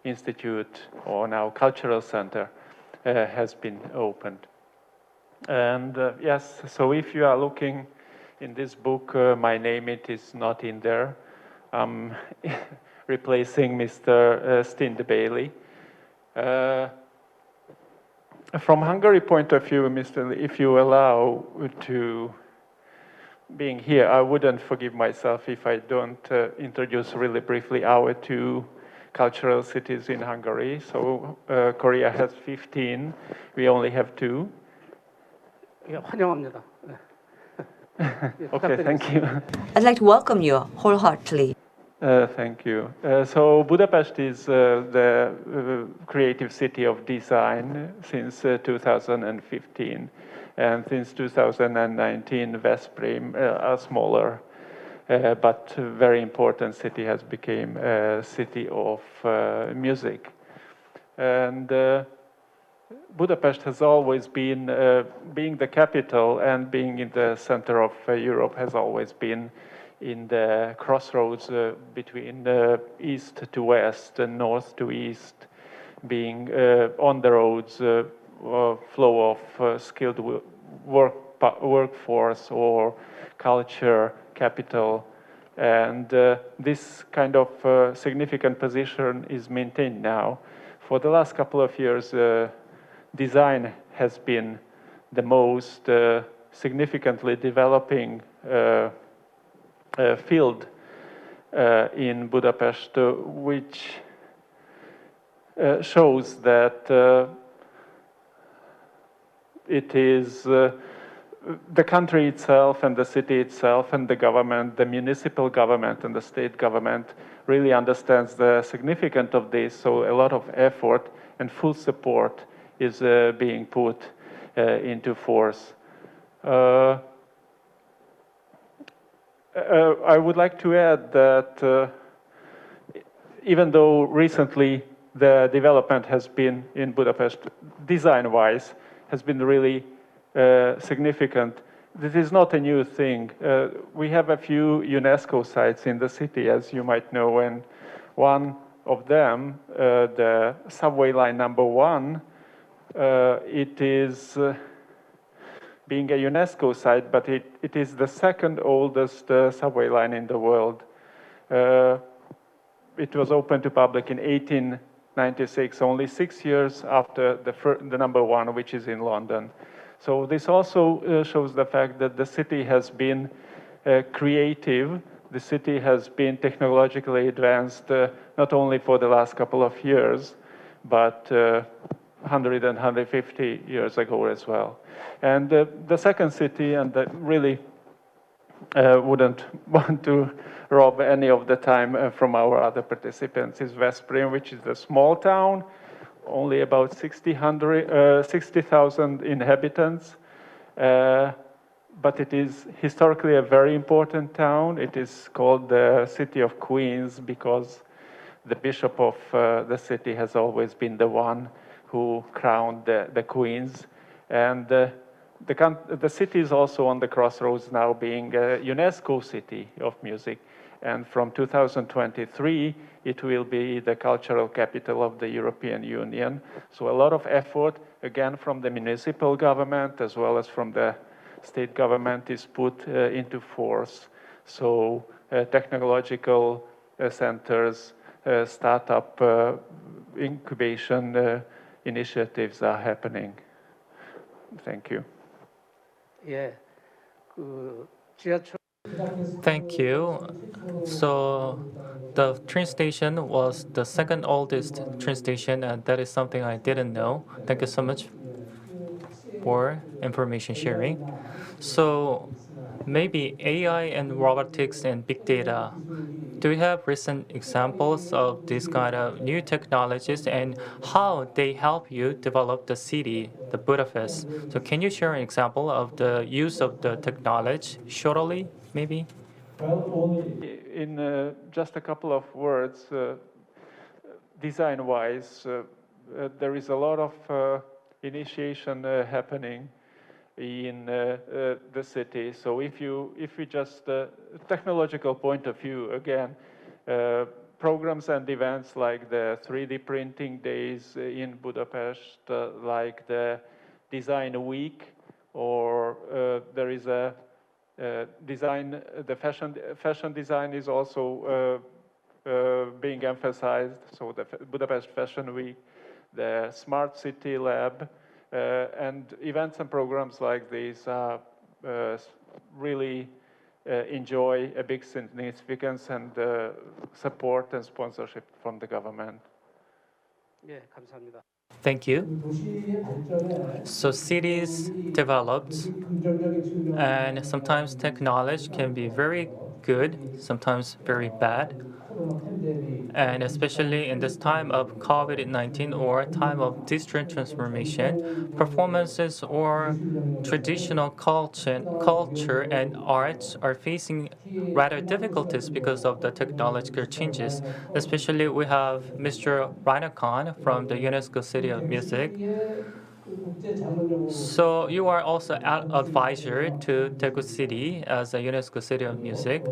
institute, or now Cultural Center, has been opened. And yes, so if you are looking in this book, my name, it is not in there. I'm replacing Mr. Stinde Bailey. From Hungary point of view, Mr. Lee, if you allow to being here, I wouldn't forgive myself if I don't introduce really briefly our 2 cultural cities in Hungary. So Korea has 15, we only have 2. 환영합니다. Okay, thank you. I'd like to welcome you wholeheartedly. Thank you. So Budapest is the creative city of design since 2015. And since 2019, Veszprém, a smaller but very important city, has become a city of music. And Budapest has always been, being the capital and being in the center of Europe, has always been in the crossroads between east to west and north to east, being on the roads, flow of skilled workforce or culture capital. And this kind of significant position is maintained now. For the last couple of years, design has been the most significantly developing field in Budapest, which shows that it is the country itself and the city itself and the government, the municipal government and the state government really understands the significance of this. So a lot of effort and full support is being put into force. I would like to add that even though recently the development has been in Budapest, design-wise, has been really significant, this is not a new thing. We have a few UNESCO sites in the city, as you might know, and one of them, the subway line number 1, it is being a UNESCO site, but it is the second oldest subway line in the world. It was opened to public in 1896, only 6 years after the number 1, which is in London. So this also shows the fact that the city has been creative. The city has been technologically advanced, not only for the last couple of years, but 100 and 150 years ago as well. And the second city, and that really wouldn't want to rob any of the time from our other participants, is Veszprém, which is a small town, only about 60,000 inhabitants. But it is historically a very important town. It is called the City of Queens because the bishop of the city has always been the one who crowned the queens. And the city is also on the crossroads now, being a UNESCO city of music. And from 2023, it will be the cultural capital of the European Union. So a lot of effort, again, from the municipal government as well as from the state government is put into force. So technological centers, startup incubation initiatives are happening. Thank you. 예, 그 지하철. Thank you. So the train station was the second oldest train station, and that is something I didn't know. Thank you so much for information sharing. So maybe AI and robotics and big data. Do you have recent examples of these kind of new technologies and how they help you develop the city, the Budapest? So can you share an example of the use of the technology shortly, maybe? In just a couple of words, design-wise, there is a lot of initiation happening in the city. So if we just technological point of view, again, programs and events like the 3D printing days in Budapest, like the design week, or there is a design, the fashion design is also being emphasized. So the Budapest Fashion Week, the Smart City Lab, and events and programs like these really enjoy a big significance and support and sponsorship from the government. 예, 감사합니다. Thank you. So cities developed, and sometimes technology can be very good, sometimes very bad. And especially in this time of COVID-19 or time of digital transformation, performances or traditional culture and arts are facing rather difficulties because of the technological changes. Especially we have Mr. Rainer Khan from the UNESCO City of Music. So you are also an advisor to Daegu City as a UNESCO City of Music.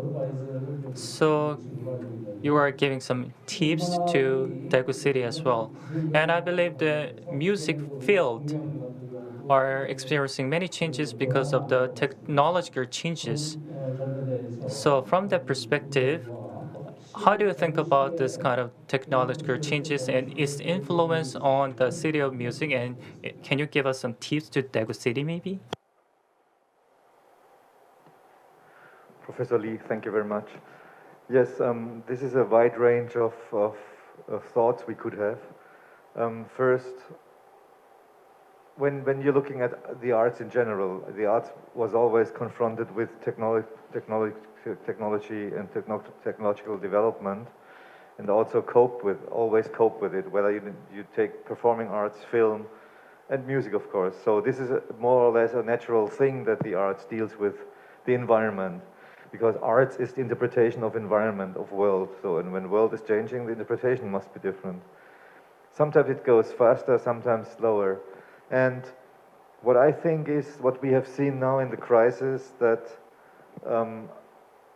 So you are giving some tips to Daegu City as well. And I believe the music field are experiencing many changes because of the technological changes. So from that perspective, how do you think about this kind of technological changes and its influence on the city of music? And can you give us some tips to Daegu City maybe? Professor Lee, thank you very much. Yes, this is a wide range of thoughts we could have. First, when you're looking at the arts in general, the arts was always confronted with technology and technological development, and also always cope with it, whether you take performing arts, film, and music, of course. So this is more or less a natural thing that the arts deals with the environment, because arts is the interpretation of environment, of world. So, and when world is changing, the interpretation must be different. Sometimes it goes faster, sometimes slower. And what I think is what we have seen now in the crisis, that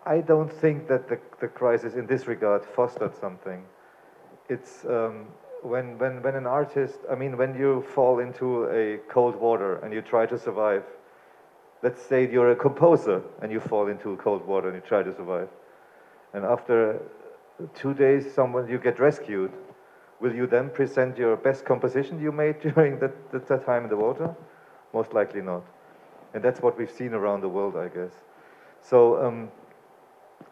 I don't think that the crisis in this regard fostered something. It's when an artist, I mean, when you fall into a cold water and you try to survive, let's say you're a composer and you fall into cold water and you try to survive. And after 2 days, you get rescued. Will you then present your best composition you made during that time in the water? Most likely not. And that's what we've seen around the world, I guess. So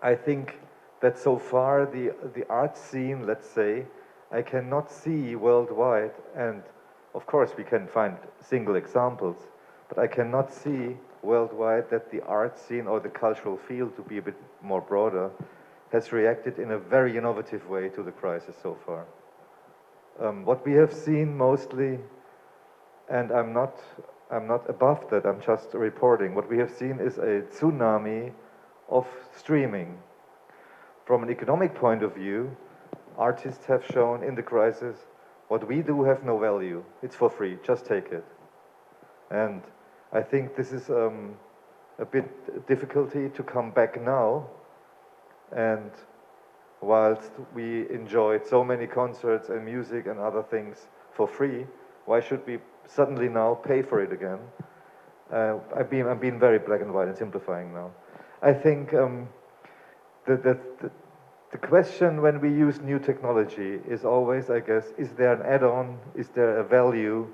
I think that so far the art scene, let's say, I cannot see worldwide, and of course we can find single examples, but I cannot see worldwide that the art scene or the cultural field, to be a bit more broader, has reacted in a very innovative way to the crisis so far. What we have seen mostly, and I'm not above that, I'm just reporting, what we have seen is a tsunami of streaming. From an economic point of view, artists have shown in the crisis, what we do have no value. It's for free, just take it. And I think this is a bit difficulty to come back now. And whilst we enjoyed so many concerts and music and other things for free, why should we suddenly now pay for it again? I'm being very black and white and simplifying now. I think the question when we use new technology is always, I guess, is there an add-on? Is there a value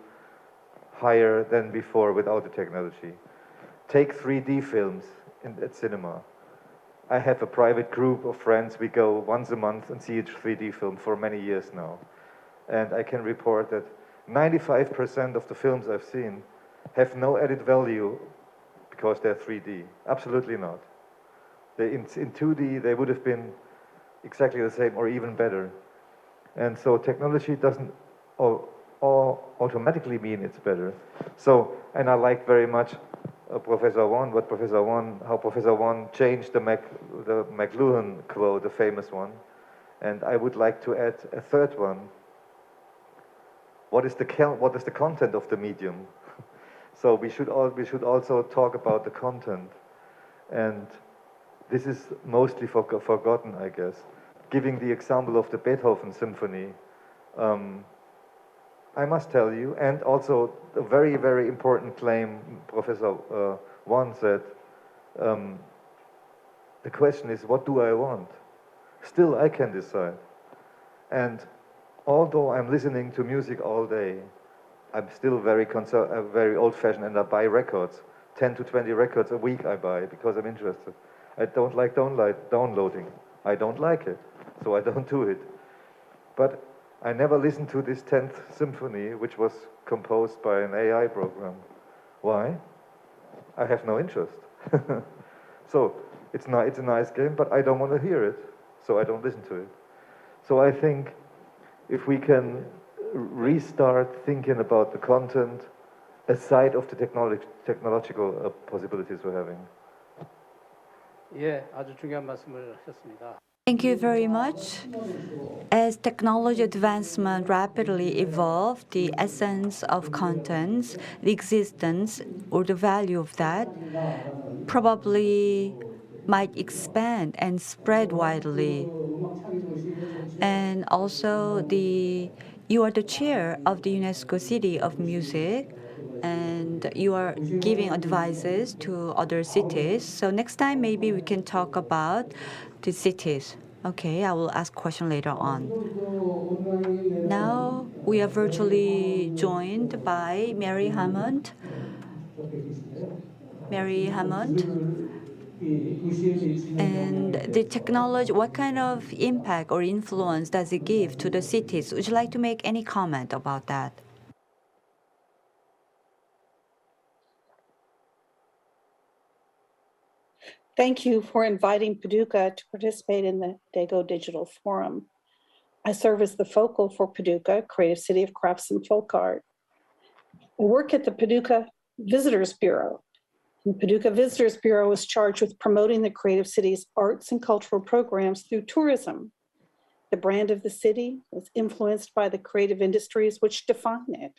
higher than before without the technology? Take 3D films at cinema. I have a private group of friends. We go once a month and see a 3D film for many years now. And I can report that 95% of the films I've seen have no added value because they're 3D. Absolutely not. In 2D, they would have been exactly the same or even better. And so technology doesn't automatically mean it's better. So, and I like very much how Professor Wan changed the McLuhan quote, the famous one. And I would like to add a third one. What is the content of the medium? So we should also talk about the content. And this is mostly forgotten, I guess. Giving the example of the Beethoven Symphony, I must tell you, and also a very, very important claim Professor Wan said, the question is, what do I want? Still, I can decide. And although I'm listening to music all day, I'm still very old-fashioned, and I buy records. 10 to 20 records a week I buy because I'm interested. I don't like downloading. I don't like it, so I don't do it. But I never listened to this 10th symphony, which was composed by an AI program. Why? I have no interest. So it's a nice game, but I don't want to hear it, so I don't listen to it. So I think if we can restart thinking about the content aside of the technological possibilities we're having. 예, 아주 중요한 말씀을 하셨습니다. Thank you very much. As technology advancement rapidly evolve, the essence of contents, the existence or the value of that probably might expand and spread widely. And also you are the chair of the UNESCO City of Music, and you are giving advices to other cities. So next time, maybe we can talk about the cities. Okay, I will ask question later on. Now we are virtually joined by Mary Hammond. Mary Hammond. And the technology, what kind of impact or influence does it give to the cities? Would you like to make any comment about that? Thank you for inviting Paducah to participate in the Dago Digital Forum. I serve as the focal for Paducah, Creative City of Crafts and Folk Art. I work at the Paducah Visitors Bureau. The Paducah Visitors Bureau is charged with promoting the Creative City's arts and cultural programs through tourism. The brand of the city is influenced by the creative industries which define it.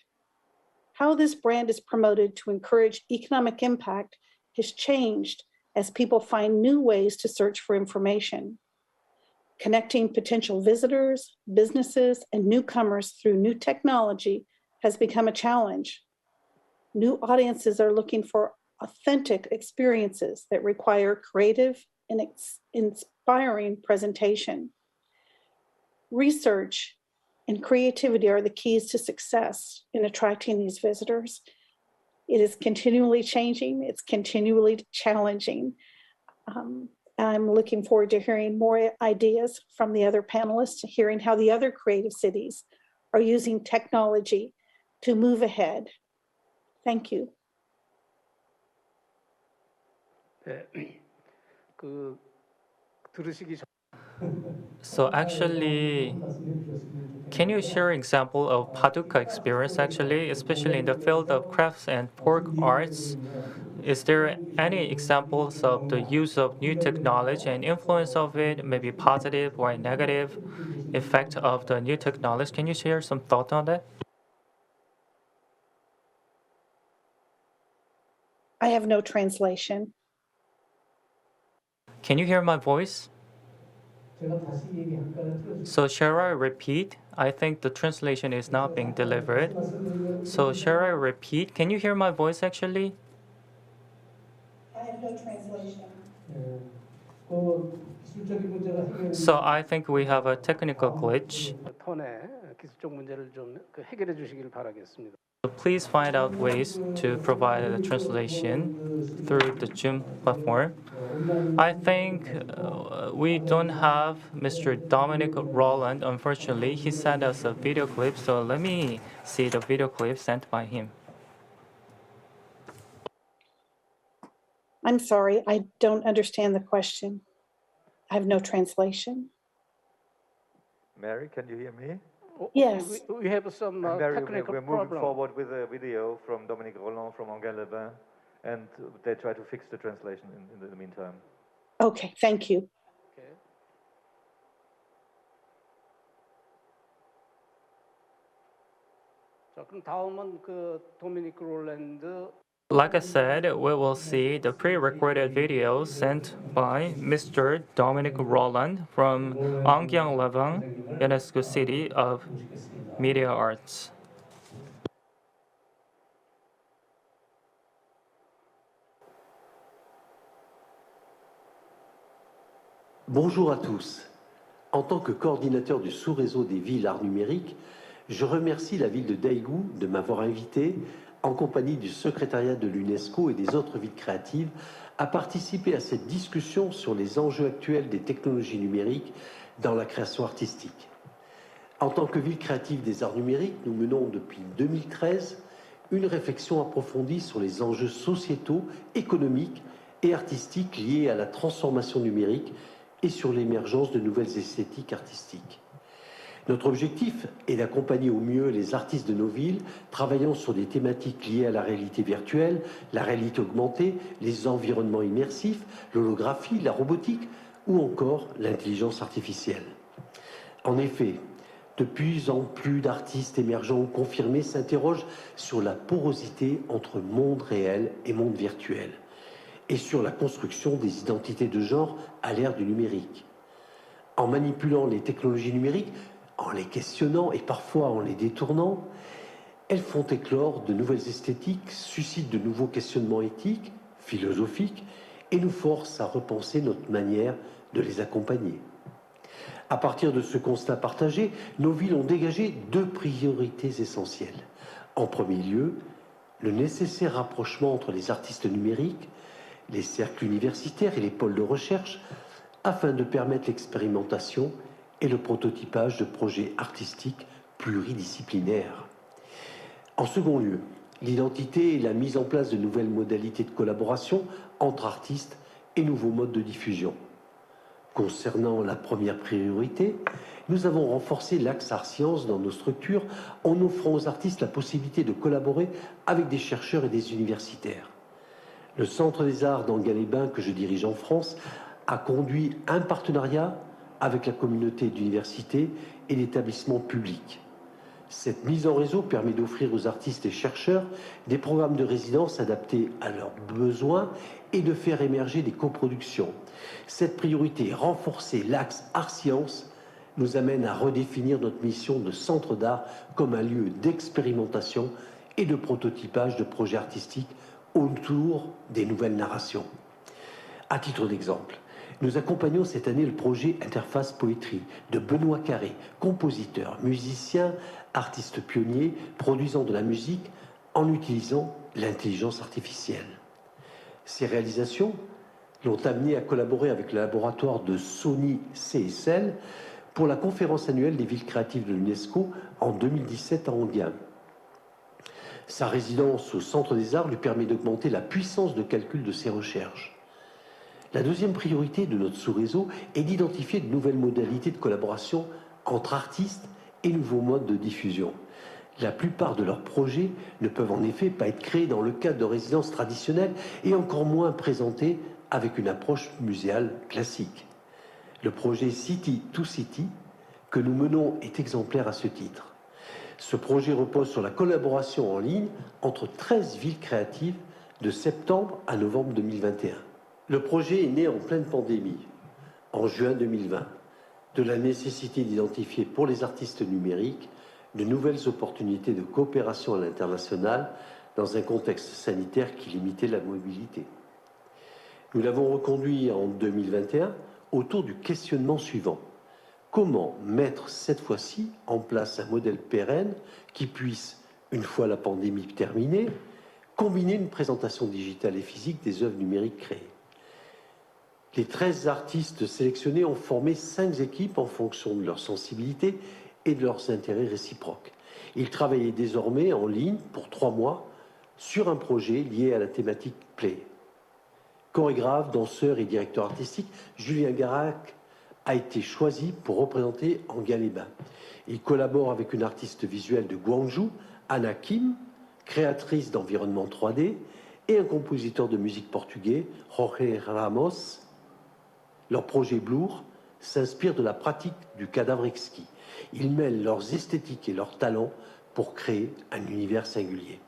How this brand is promoted to encourage economic impact has changed as people find new ways to search for information. Connecting potential visitors, businesses, and newcomers through new technology has become a challenge. New audiences are looking for authentic experiences that require creative and inspiring presentation. Research and creativity are the keys to success in attracting these visitors. It is continually changing, it's continually challenging. I'm looking forward to hearing more ideas from the other panelists, hearing how the other creative cities are using technology to move ahead. Thank you. 네, 들으시기 전 So actually, can you share an example of Paducah experience actually, especially in the field of crafts and folk arts? Is there any examples of the use of new technology and influence of it, maybe positive or negative effect of the new technology? Can you share some thought on that? I have no translation. Can you hear my voice? So shall I repeat? I think the translation is not being delivered. So shall I repeat? Can you hear my voice actually? I have no translation. So I think we have a technical glitch. 톤의 기술적 문제를 좀 해결해 주시길 바라겠습니다. So please find out ways to provide a translation through the Zoom platform. I think we don't have Mr. Dominic Roland, unfortunately. He sent us a video clip, so let me see the video clip sent by him. I'm sorry, I don't understand the question. I have no translation. Mary, can you hear me? Yes. We have some Mary, technical we're moving problem. forward with a video from Dominique Roland from Anguin-les-Bains, and they try to fix the translation in the meantime. Okay, thank you. Okay. 자, 그럼 다음은 그 도미니크 롤랜드. Like I said, we will see the pre-recorded video sent by Mr. Dominic Roland from Anguin-les-Bains, UNESCO City of Media Arts. Bonjour à tous. En tant que coordinateur du sous-réseau des villes art numérique, je remercie la ville de Daegu de m'avoir invité, en compagnie du secrétariat de l'UNESCO et des autres villes créatives, à participer à cette discussion sur les enjeux actuels des technologies numériques dans la création artistique. En tant que ville créative des arts numériques, nous menons depuis 2013 une réflexion approfondie sur les enjeux sociétaux, économiques et artistiques liés à la transformation numérique et sur l'émergence de nouvelles esthétiques artistiques. Notre objectif est d'accompagner au mieux les artistes de nos villes travaillant sur des thématiques liées à la réalité virtuelle, la réalité augmentée, les environnements immersifs, l'holographie, la robotique ou encore l'intelligence artificielle. En effet, de plus en plus d'artistes émergents ou confirmés s'interrogent sur la porosité entre monde réel et monde virtuel et sur la construction des identités de genre à l'ère du numérique. En manipulant les technologies numériques, en les questionnant et parfois en les détournant, elles font éclore de nouvelles esthétiques, suscitent de nouveaux questionnements éthiques, philosophiques et nous forcent à repenser notre manière de les accompagner. À partir de ce constat partagé, nos villes ont dégagé deux priorités essentielles. En premier lieu, le nécessaire rapprochement entre les artistes numériques, les cercles universitaires et les pôles de recherche, afin de permettre l'expérimentation et le prototypage de projets artistiques pluridisciplinaires. En second lieu, l'identité et la mise en place de nouvelles modalités de collaboration entre artistes et nouveaux modes de diffusion. Concernant la première priorité, nous avons renforcé l'axe art-sciences dans nos structures en offrant aux artistes la possibilité de collaborer avec des chercheurs et des universitaires. Le Centre des Arts d'Anguin-les-Bains, que je dirige en France, a conduit un partenariat avec la communauté d'universités et d'établissements publics. Cette mise en réseau permet d'offrir aux artistes et chercheurs des programmes de résidence adaptés à leurs besoins et de faire émerger des coproductions. Cette priorité, renforcer l'axe art-sciences, nous amène à redéfinir notre mission de centre d'art comme un lieu d'expérimentation et de prototypage de projets artistiques autour des nouvelles narrations. À titre d'exemple, nous accompagnons cette année le projet Interface Poétrie de Benoît Carré, compositeur, musicien, artiste pionnier, produisant de la musique en utilisant l'intelligence artificielle. Ces réalisations l'ont amené à collaborer avec le laboratoire de Sony CSL pour la conférence annuelle des villes créatives de l'UNESCO en 2017 à Anguin. Sa résidence au Centre des Arts lui permet d'augmenter la puissance de calcul de ses recherches. La deuxième priorité de notre sous-réseau est d'identifier de nouvelles modalités de collaboration entre artistes et nouveaux modes de diffusion. La plupart de leurs projets ne peuvent en effet pas être créés dans le cadre de résidences traditionnelles et encore moins présentés avec une approche muséale classique. Le projet City to City que nous menons est exemplaire à ce titre. Ce projet repose sur la collaboration en ligne entre 13 villes créatives de septembre à novembre 2021. Le projet est né en pleine pandémie, en juin 2020, de la nécessité d'identifier pour les artistes numériques de nouvelles opportunités de coopération à l'international dans un contexte sanitaire qui limitait la mobilité. Nous l'avons reconduit en 2021 autour du questionnement suivant. Comment mettre cette fois-ci en place un modèle pérenne qui puisse, une fois la pandémie terminée, combiner une présentation digitale et physique des œuvres numériques créées? Les 13 artistes sélectionnés ont formé 5 équipes en fonction de leur sensibilité et de leurs intérêts réciproques. Ils travaillaient désormais en ligne pour 3 mois sur un projet lié à la thématique Play. Chorégraphe, danseur et directeur artistique, Julien Garac a été choisi pour représenter Angaleba. Il collabore avec une artiste visuelle de Guangzhou, Anna Kim, créatrice d'environnement 3D, et un compositeur de musique portugais, Jorge Ramos. Leur projet Blur s'inspire de la pratique du cadavre exquis. Ils mêlent leurs esthétiques et leurs talents pour créer un univers singulier.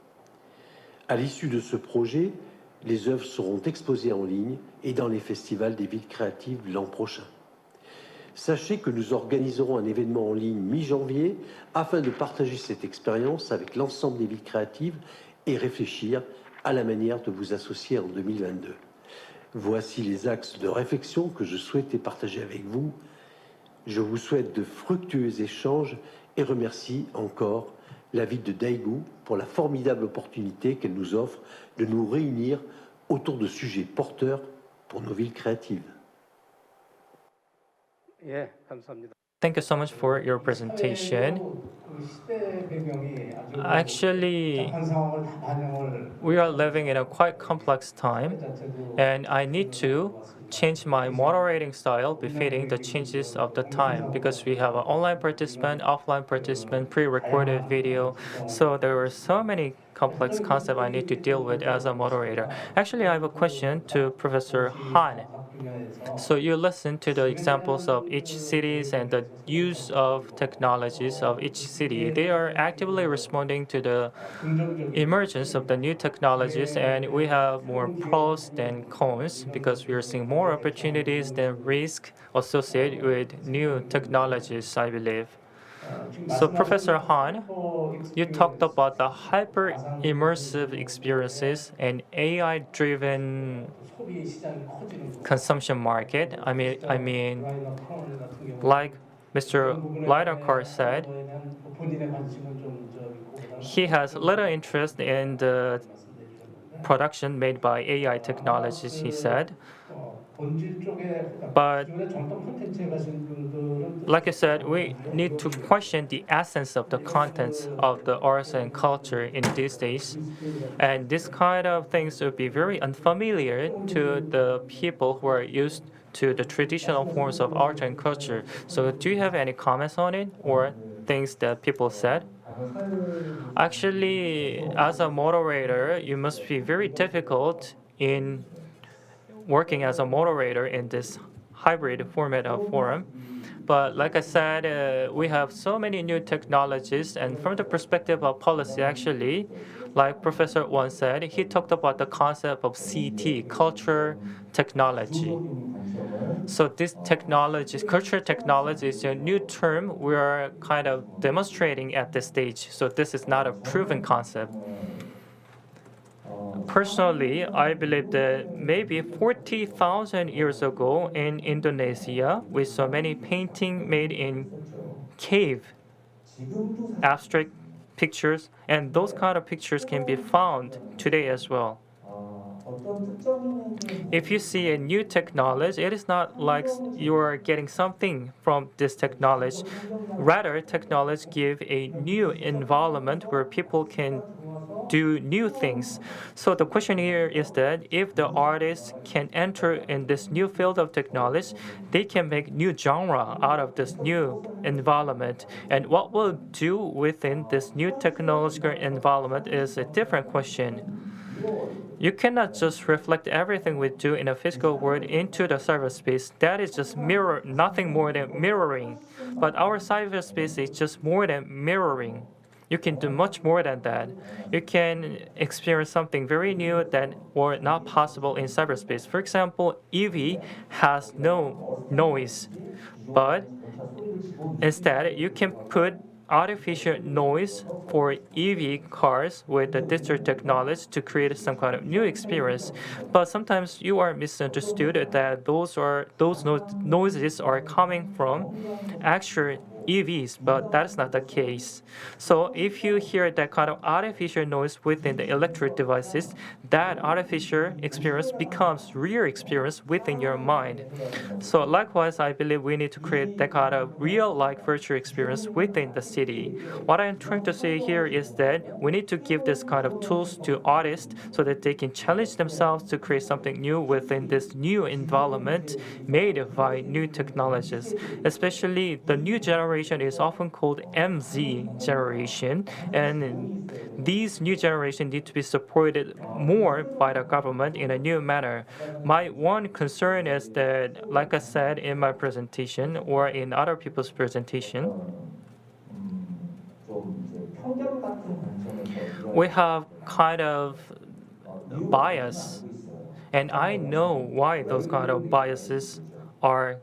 À l'issue de ce projet, les œuvres seront exposées en ligne et dans les festivals des villes créatives l'an prochain. Sachez que nous organiserons un événement en ligne mi-janvier afin de partager cette expérience avec l'ensemble des villes créatives et réfléchir à la manière de vous associer en 2022. Voici les axes de réflexion que je souhaitais partager avec vous. Je vous souhaite de fructueux échanges et remercie encore la ville de Daegu pour la formidable opportunité qu'elle nous offre de nous réunir autour de sujets porteurs pour nos villes créatives. 예, 감사합니다. Thank you so much for your presentation. Actually, we are living in a quite complex time, and I need to change my moderating style befitting the changes of the time because we have an online participant, offline participant, pre-recorded video. So there are so many complex concepts I need to deal with as a moderator. Actually, I have a question to Professor Han. So you listen to the examples of each cities and the use of technologies of each city. They are actively responding to the emergence of the new technologies, and we have more pros than cons because we are seeing more opportunities than risk associated with new technologies, I believe. So Professor Han, you talked about the hyper-immersive experiences and AI-driven consumption market. I mean, like Mr. Lightercar said, he has little interest in the production made by AI technologies, he said. But like I said, we need to question the essence of the contents of the arts and culture in these days. And this kind of things would be very unfamiliar to the people who are used to the traditional forms of art and culture. So do you have any comments on it or things that people said? Actually, as a moderator, you must be very difficult in working as a moderator in this hybrid format of forum. But like I said, we have so many new technologies, and from the perspective of policy, actually, like Professor Won said, he talked about the concept of CT, culture technology. So this technology, culture technology, is a new term we are kind of demonstrating at this stage. So this is not a proven concept. Personally, I believe that maybe 40,000 years ago in Indonesia, we saw many paintings made in cave, abstract pictures, and those kind of pictures can be found today as well. If you see a new technology, it is not like you are getting something from this technology. Rather, technology gives a new environment where people can do new things. So the question here is that if the artists can enter in this new field of technology, they can make new genre out of this new environment. And what we'll do within this new technological environment is a different question. You cannot just reflect everything we do in a physical world into the cyberspace. That is just nothing more than mirroring. But our cyberspace is just more than mirroring. You can do much more than that. You can experience something very new that were not possible in cyberspace. For example, EV has no noise, but instead you can put artificial noise for EV cars with the digital technology to create some kind of new experience. But sometimes you are misunderstood that those noises are coming from actual EVs, but that is not the case. So if you hear that kind of artificial noise within the electric devices, that artificial experience becomes real experience within your mind. So likewise, I believe we need to create that kind of real-like virtual experience within the city. What I'm trying to say here is that we need to give this kind of tools to artists so that they can challenge themselves to create something new within this new environment made by new technologies. Especially the new generation is often called MZ generation, and these new generation need to be supported more by the government in a new manner. My one concern is that, like I said in my presentation or in other people's presentation, we have kind of bias, and I know why those kind of biases are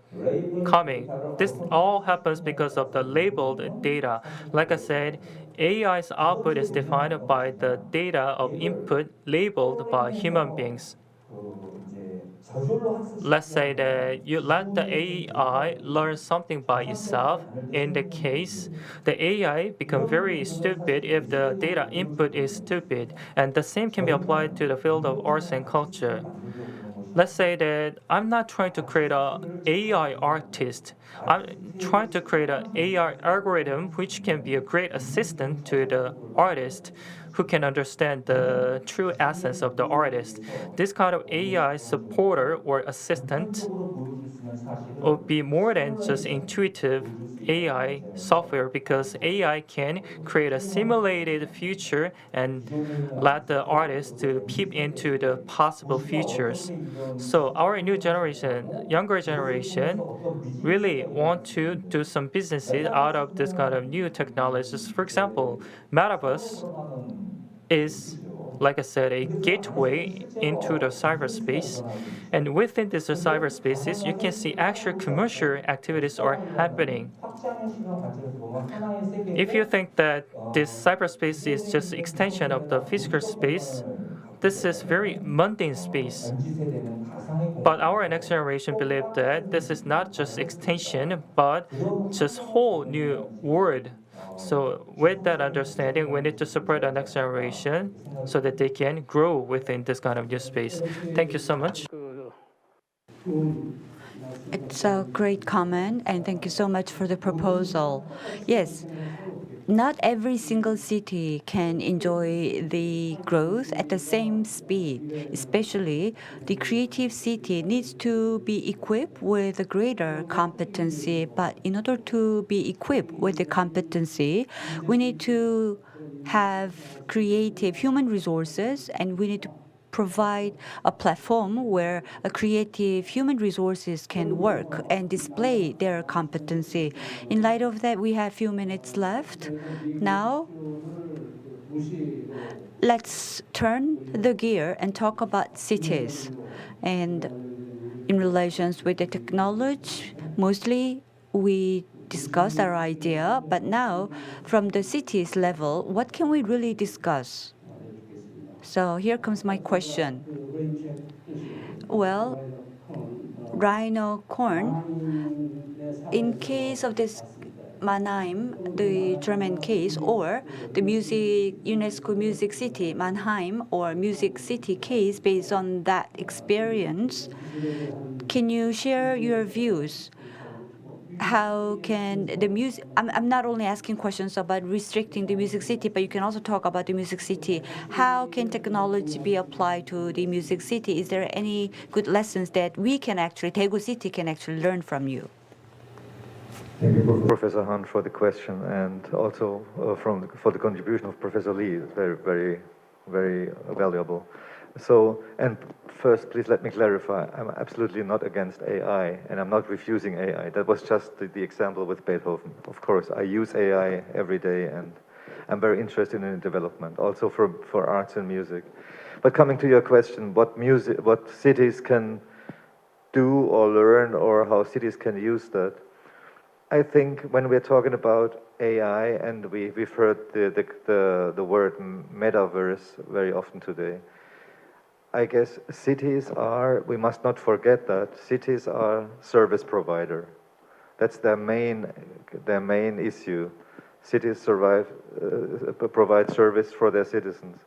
coming. This all happens because of the labeled data. Like I said, AI's output is defined by the data of input labeled by human beings. Let's say that you let the AI learn something by itself. In the case, the AI become very stupid if the data input is stupid. And the same can be applied to the field of arts and culture. Let's say that I'm not trying to create an AI artist. I'm trying to create an AI algorithm which can be a great assistant to the artist who can understand the true essence of the artist. This kind of AI supporter or assistant will be more than just intuitive AI software, because AI can create a simulated future and let the artist to peep into the possible futures. So our new generation, younger generation, really want to do some businesses out of this kind of new technologies. For example, Metaverse is, like I said, a gateway into the cyberspace. And within these cyberspaces, you can see actual commercial activities are happening. If you think that this cyberspace is just extension of the physical space, this is very mundane space. But our next generation believe that this is not just extension, but just whole new world. So with that understanding, we need to support the next generation so that they can grow within this kind of new space. Thank you so much. It's a great comment, and thank you so much for the proposal. Yes, not every single city can enjoy the growth at the same speed. Especially, the creative city needs to be equipped with a greater competency. But in order to be equipped with the competency, we need to have creative human resources, and we need to provide a platform where a creative human resources can work and display their competency. In light of that, we have a few minutes left. Now, let's turn the gear and talk about cities. And in relations with the technology, mostly we discussed our idea, but now from the cities level, what can we really discuss? So here comes my question. Well, rhino corn, in case of this Mannheim, the German case, or the UNESCO Music City Mannheim or Music City case based on that experience, can you share your views? how can the music, I'm not only asking questions about restricting the music city, but you can also talk about the music city. How can technology be applied to the music city? Is there any good lessons that we can actually, Daegu City can actually learn from you? Thank you, Professor Han, for the question, and also for the contribution of Professor Lee. It's very, very, very valuable. So, and first, please let me clarify, I'm absolutely not against AI, and I'm not refusing AI. That was just the example with Beethoven. Of course, I use AI every day, and I'm very interested in development, also for arts and music. But coming to your question, what cities can do or learn, or how cities can use that, I think when we're talking about AI, and we've heard the word metaverse very often today, I guess cities are, we must not forget that, cities are service provider. That's their main issue. Cities provide service for their citizens.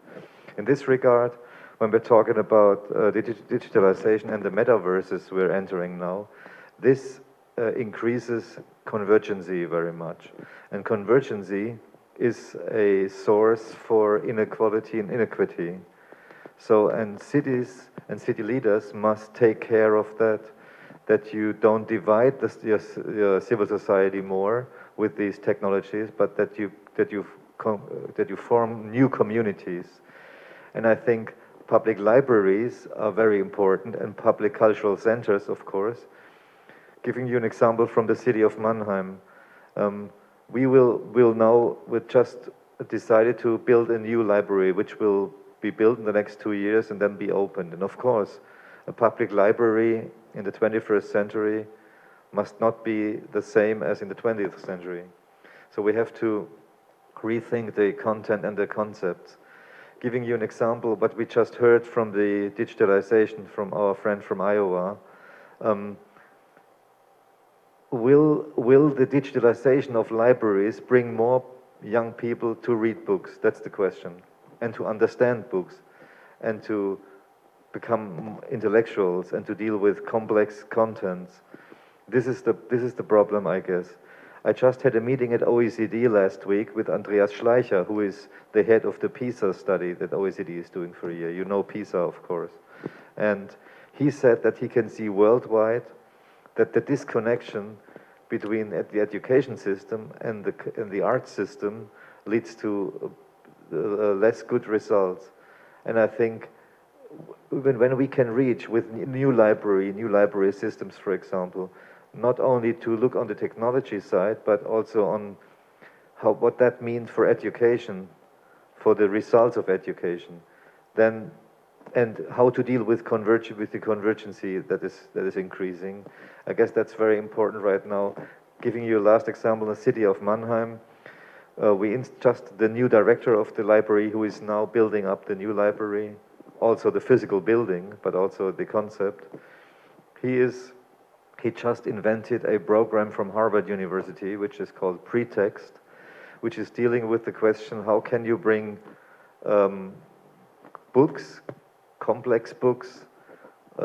In this regard, when we're talking about digitalization and the metaverses we're entering now, this increases convergency very much. And convergency is a source for inequality and inequity. So, and cities and city leaders must take care of that you don't divide your civil society more with these technologies, but that you form new communities. And I think public libraries are very important, and public cultural centers, of course. Giving you an example from the city of Mannheim, we just decided to build a new library, which will be built in the next 2 years and then be opened. And of course, a public library in the 21st century must not be the same as in the 20th century. So we have to rethink the content and the concepts. Giving you an example, what we just heard from the digitalization from our friend from Iowa, will the digitalization of libraries bring more young people to read books? That's the question. And to understand books, and to become intellectuals, and to deal with complex contents. This is the problem, I guess. I just had a meeting at OECD last week with Andreas Schleicher, who is the head of the PISA study that OECD is doing for a year. You know PISA, of course. And he said that he can see worldwide that the disconnection between the education system and the art system leads to less good results. And I think when we can reach with new library systems, for example, not only to look on the technology side, but also on what that means for education, for the results of education, then, and how to deal with the convergency that is increasing. I guess that's very important right now. Giving you a last example, the city of Mannheim, just the new director of the library, who is now building up the new library, also the physical building, but also the concept. He just invented a program from Harvard University, which is called Pretext, which is dealing with the question, how can you bring books, complex books,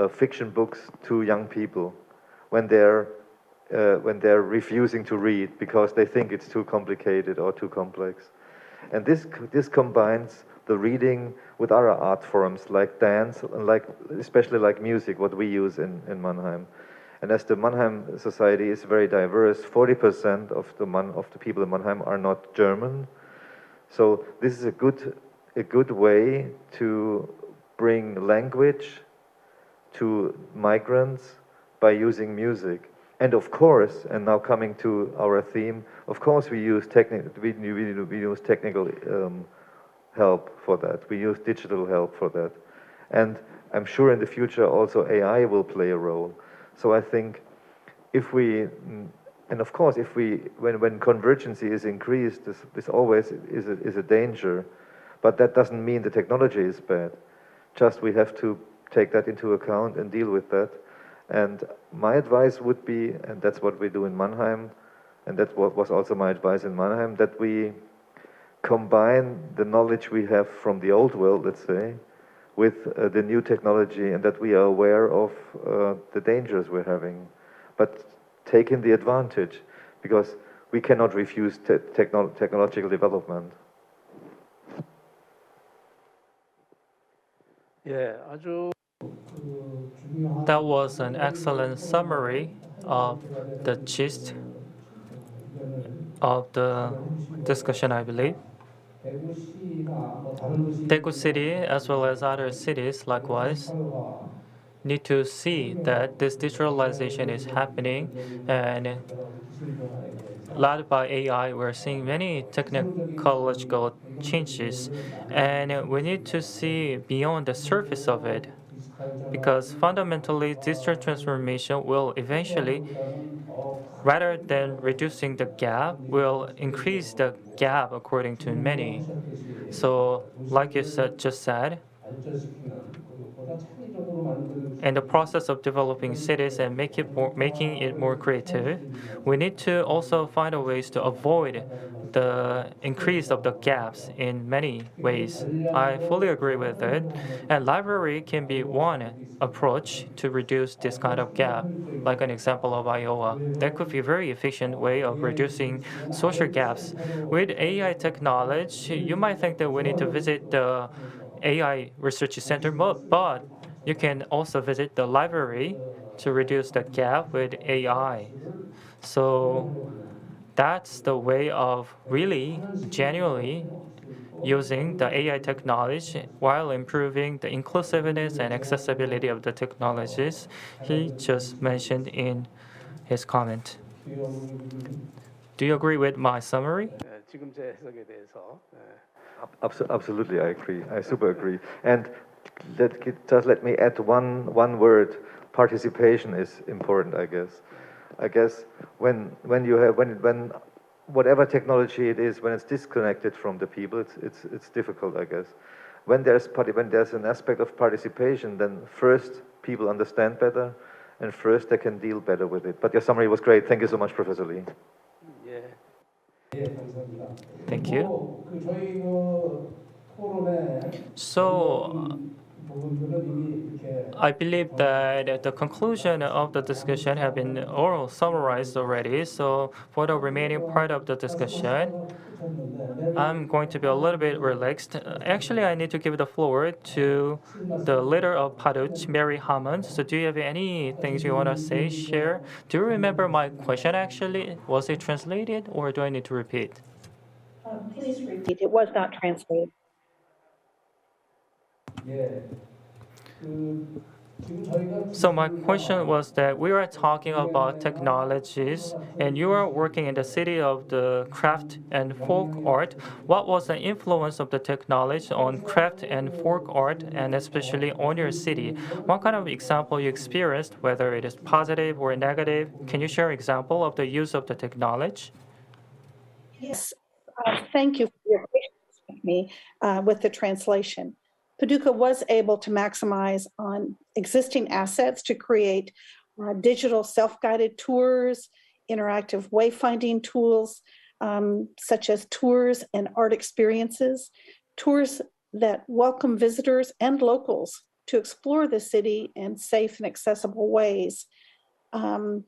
fiction books to young people when they're refusing to read because they think it's too complicated or too complex. And this combines the reading with other art forms like dance, and especially like music, what we use in Mannheim. And as the Mannheim society is very diverse, 40% of the people in Mannheim are not German. So this is a good way to bring language to migrants by using music. And of course, and now coming to our theme, of course we use technical help for that. We use digital help for that. And I'm sure in the future also AI will play a role. So I think when convergency is increased, this always is a danger, but that doesn't mean the technology is bad. Just we have to take that into account and deal with that. And my advice would be, and that's what we do in Mannheim, and that's what was also my advice in Mannheim, that we combine the knowledge we have from the old world, let's say, with the new technology, and that we are aware of the dangers we're having. But taken the advantage, because we cannot refuse technological development. 예, 아주 That was an excellent summary of the gist of the discussion, I believe. Daegu City, as well as other cities, likewise, need to see that this digitalization is happening, and led by AI, we're seeing many technological changes, and we need to see beyond the surface of it, because fundamentally, digital transformation will eventually, rather than reducing the gap, will increase the gap according to many. So, like you just said, in the process of developing cities and making it more creative, we need to also find a ways to avoid the increase of the gaps in many ways. I fully agree with it. And library can be one approach to reduce this kind of gap, like an example of Iowa. That could be a very efficient way of reducing social gaps. With AI technology, you might think that we need to visit the AI research center, but you can also visit the library to reduce the gap with AI. So that's the way of really genuinely using the AI technology while improving the inclusiveness and accessibility of the technologies he just mentioned in his comment. Do you agree with my summary? 지금 제 해석에 대해서 Absolutely, I agree. I super agree. And just let me add one word. Participation is important, I guess. I guess when whatever technology it is, when it's disconnected from the people, it's difficult, I guess. When there's an aspect of participation, then first people understand better, and first they can deal better with it. But your summary was great. Thank you so much, Professor Lee. 예. Thank you. So, I believe that the conclusion of the discussion have been all summarized already. So, for the remaining part of the discussion, I'm going to be a little bit relaxed. Actually, I need to give the floor to the leader of Paduch, Mary Hammond. So, do you have any things you want to say, share? Do you remember my question actually? Was it translated, or do I need to repeat? Please repeat. It was not translated. So my question was that we were talking about technologies, and you are working in the city of the craft and folk art. What was the influence of the technology on craft and folk art, and especially on your city? What kind of example you experienced, whether it is positive or negative? Can you share example of the use of the technology? Yes. Thank you for your patience with me with the translation. Paducah was able to maximize on existing assets to create digital self-guided tours, interactive wayfinding tools, such as tours and art experiences, tours that welcome visitors and locals to explore the city in safe and accessible ways. A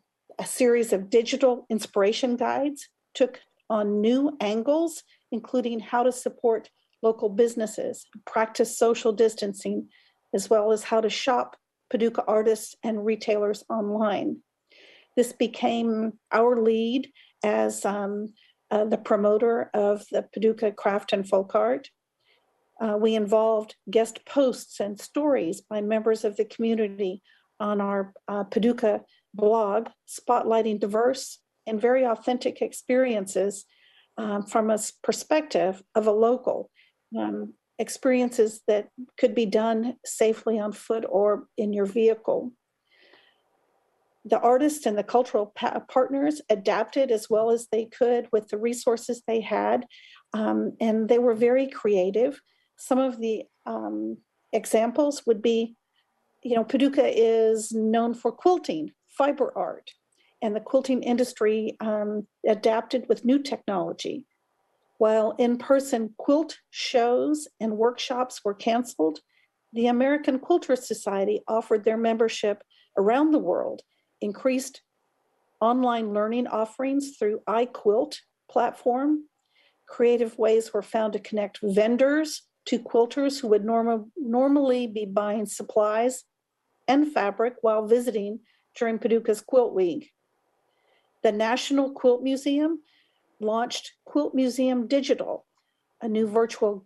series of digital inspiration guides took on new angles, including how to support local businesses, practice social distancing, as well as how to shop Paducah artists and retailers online. This became our lead as the promoter of the Paducah craft and folk art. We involved guest posts and stories by members of the community on our Paducah blog, spotlighting diverse and very authentic experiences from a perspective of a local, experiences that could be done safely on foot or in your vehicle. The artists and the cultural partners adapted as well as they could with the resources they had, and they were very creative. Some of the examples would be, Paducah is known for quilting, fiber art, and the quilting industry adapted with new technology. While in-person quilt shows and workshops were canceled, the American Quilters Society offered their membership around the world, increased online learning offerings through iQuilt platform. Creative ways were found to connect vendors to quilters who would normally be buying supplies and fabric while visiting during Paducah's Quilt Week. The National Quilt Museum launched Quilt Museum Digital, a new virtual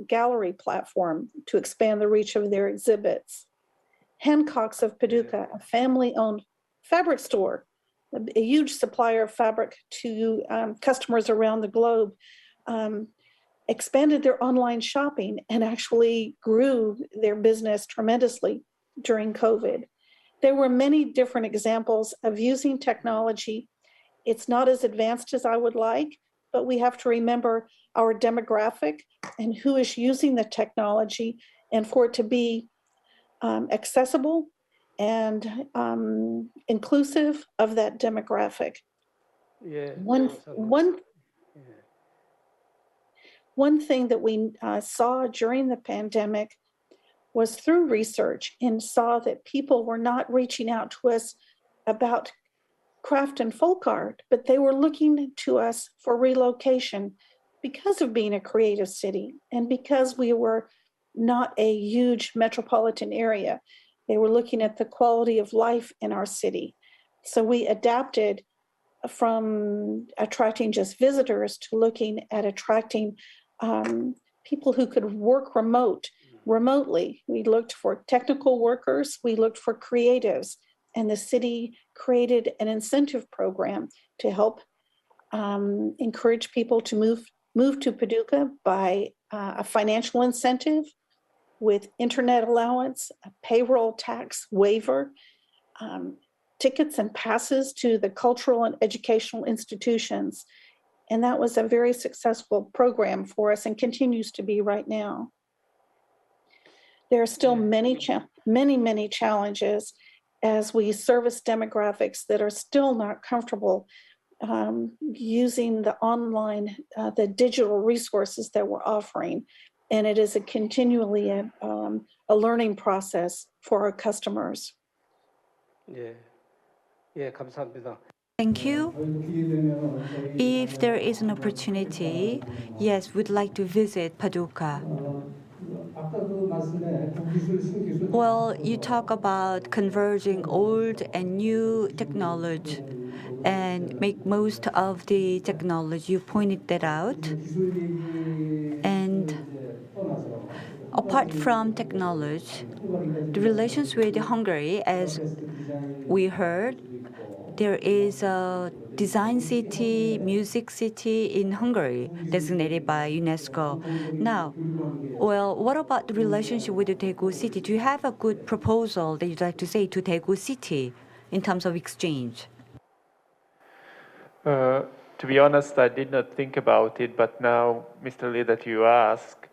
gallery platform to expand the reach of their exhibits. Hancock's of Paducah, a family-owned fabric store, a huge supplier of fabric to customers around the globe, expanded their online shopping and actually grew their business tremendously during COVID. There were many different examples of using technology. It's not as advanced as I would like, but we have to remember our demographic and who is using the technology, and for it to be accessible and inclusive of that demographic. 예, One thing that we saw during the pandemic was through research, and saw that people were not reaching out to us about craft and folk art, but they were looking to us for relocation because of being a creative city and because we were not a huge metropolitan area. They were looking at the quality of life in our city. So we adapted from attracting just visitors to looking at attracting people who could work remotely. We looked for technical workers, we looked for creatives, and the city created an incentive program to help encourage people to move to Paducah by a financial incentive with internet allowance, a payroll tax waiver, tickets and passes to the cultural and educational institutions. And that was a very successful program for us and continues to be right now. There are still many challenges as we service demographics that are still not comfortable using the online, the digital resources that we're offering. And it is a continually a learning process for our customers. 감사합니다. Thank you. If there is an opportunity, yes, we'd like to visit Paducah. Well, you talk about converging old and new technology and make most of the technology. You pointed that out. And apart from technology, the relations with Hungary, as we heard, there is a design city, music city in Hungary designated by UNESCO. Now, well, what about the relationship with the Daegu city? Do you have a good proposal that you'd like to say to Daegu city in terms of exchange? To be honest, I did not think about it, but now, Mr. Lee, that you ask,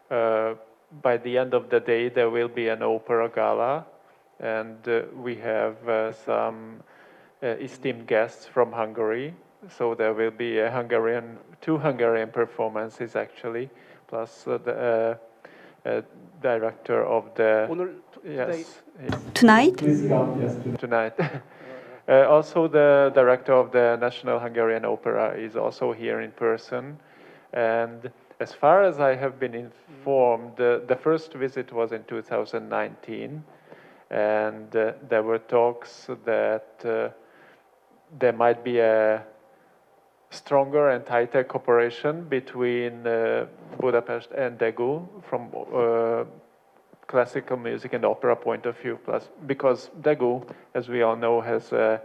by the end of the day, there will be an opera gala, and we have some esteemed guests from Hungary. So there will be two Hungarian performances actually, plus the director of the Tonight? Yes, tonight. Also, the director of the National Hungarian Opera is also here in person, and as far as I have been informed, the first visit was in 2019, and there were talks that there might be a stronger and tighter cooperation between Budapest and Daegu from classical music and opera point of view, plus because Daegu, as we all know, has a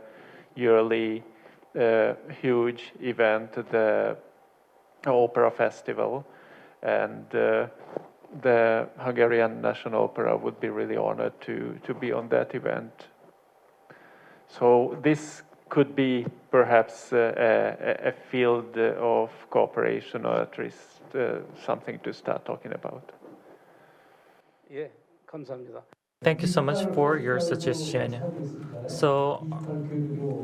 yearly huge event, the opera festival, and the Hungarian National Opera would be really honored to be on that event. So this could be perhaps a field of cooperation, or at least something to start talking about. 예, 감사합니다. Thank you so much for your suggestion. So,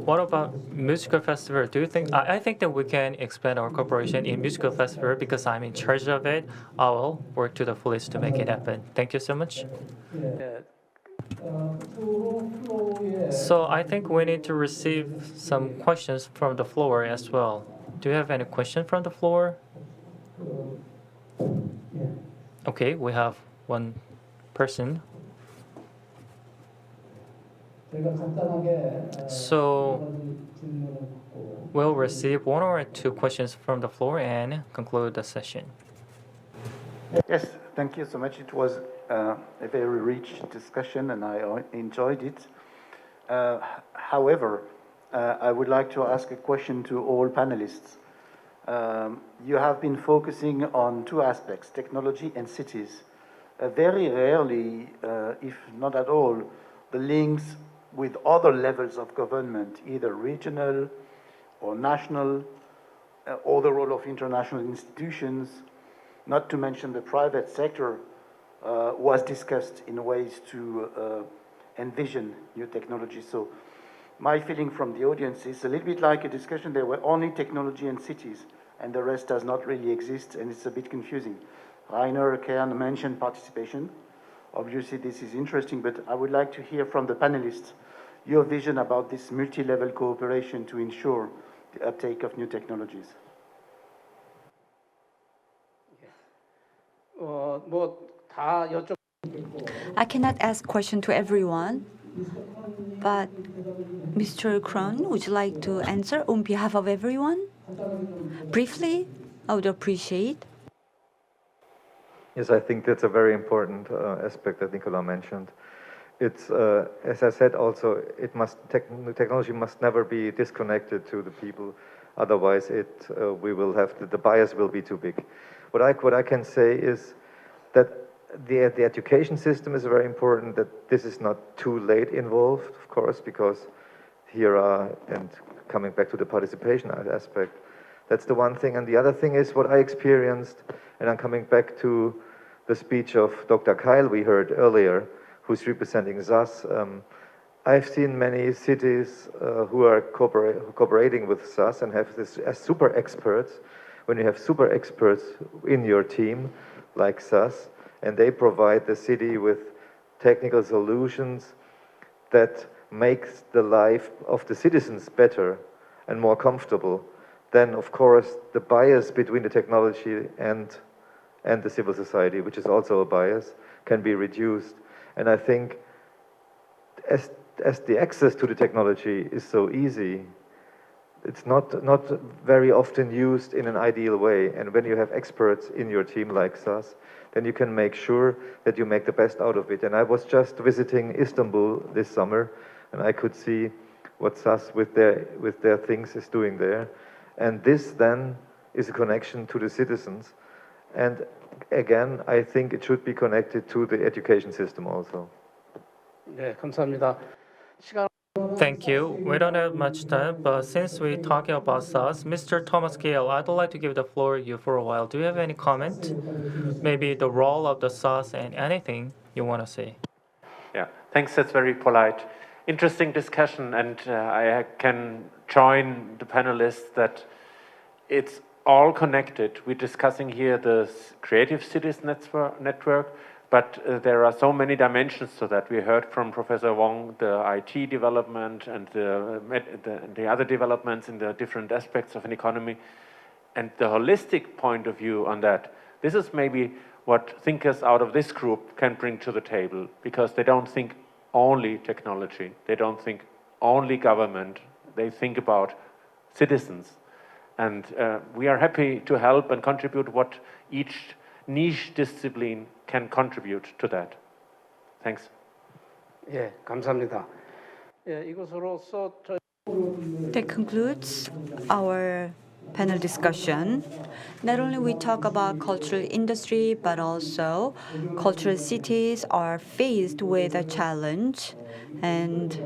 what about musical festival? Do you think? I think that we can expand our cooperation in musical festival because I'm in charge of it. I will work to the fullest to make it happen. Thank you so much. So I think we need to receive some questions from the floor as well. Do you have any question from the floor? Okay, we have one person. So we'll receive one or two questions from the floor and conclude the session. Yes, thank you so much. It was a very rich discussion and I enjoyed it. However, I would like to ask a question to all panelists. You have been focusing on two aspects, technology and cities. Very rarely, if not at all, the links with other levels of government, either regional or national, or the role of international institutions, not to mention the private sector, was discussed in ways to envision new technology. So my feeling from the audience is a little bit like a discussion. There were only technology and cities, and the rest does not really exist, and it's a bit confusing. Rainer Kern mentioned participation. Obviously, this is interesting, but I would like to hear from the panelists your vision about this multi-level cooperation to ensure the uptake of new technologies. I cannot ask question to everyone, but Mr. Kron, would you like to answer on behalf of everyone? Briefly, I would appreciate. Yes, I think that's a very important aspect that Nicola mentioned. It's, as I said also, technology must never be disconnected to the people. Otherwise, we will have, the bias will be too big. What I can say is that the education system is very important, that this is not too late involved, of course, because and coming back to the participation aspect, that's the one thing. And the other thing is what I experienced, and I'm coming back to the speech of Dr. Keil we heard earlier, who's representing SAS. I've seen many cities who are cooperating with SAS and have this as super experts. When you have super experts in your team, like SAS, and they provide the city with technical solutions that makes the life of the citizens better and more comfortable, then of course the bias between the technology and the civil society, which is also a bias, can be reduced. And I think as the access to the technology is so easy, it's not very often used in an ideal way. And when you have experts in your team like SAS, then you can make sure that you make the best out of it. And I was just visiting Istanbul this summer, and I could see what SAS with their things is doing there. And this then is a connection to the citizens. And again, I think it should be connected to the education system also. 네, 감사합니다. Thank you. We don't have much time, but since we're talking about SAS, Mr. Thomas Gale, I'd like to give the floor to you for a while. Do you have any comment? Maybe the role of the SAS and anything you want to say? Yeah, thanks. That's very polite. Interesting discussion, and I can join the panelists that it's all connected. We're discussing here the Creative Cities network, but there are so many dimensions to that. We heard from Professor Wong the IT development and the other developments in the different aspects of an economy, and the holistic point of view on that. This is maybe what thinkers out of this group can bring to the table, because they don't think only technology, they don't think only government, they think about citizens. And we are happy to help and contribute what each niche discipline can contribute to that. Thanks. 예, 감사합니다. 예, 이것으로서 That concludes our panel discussion. Not only we talk about cultural industry, but also cultural cities are faced with a challenge. And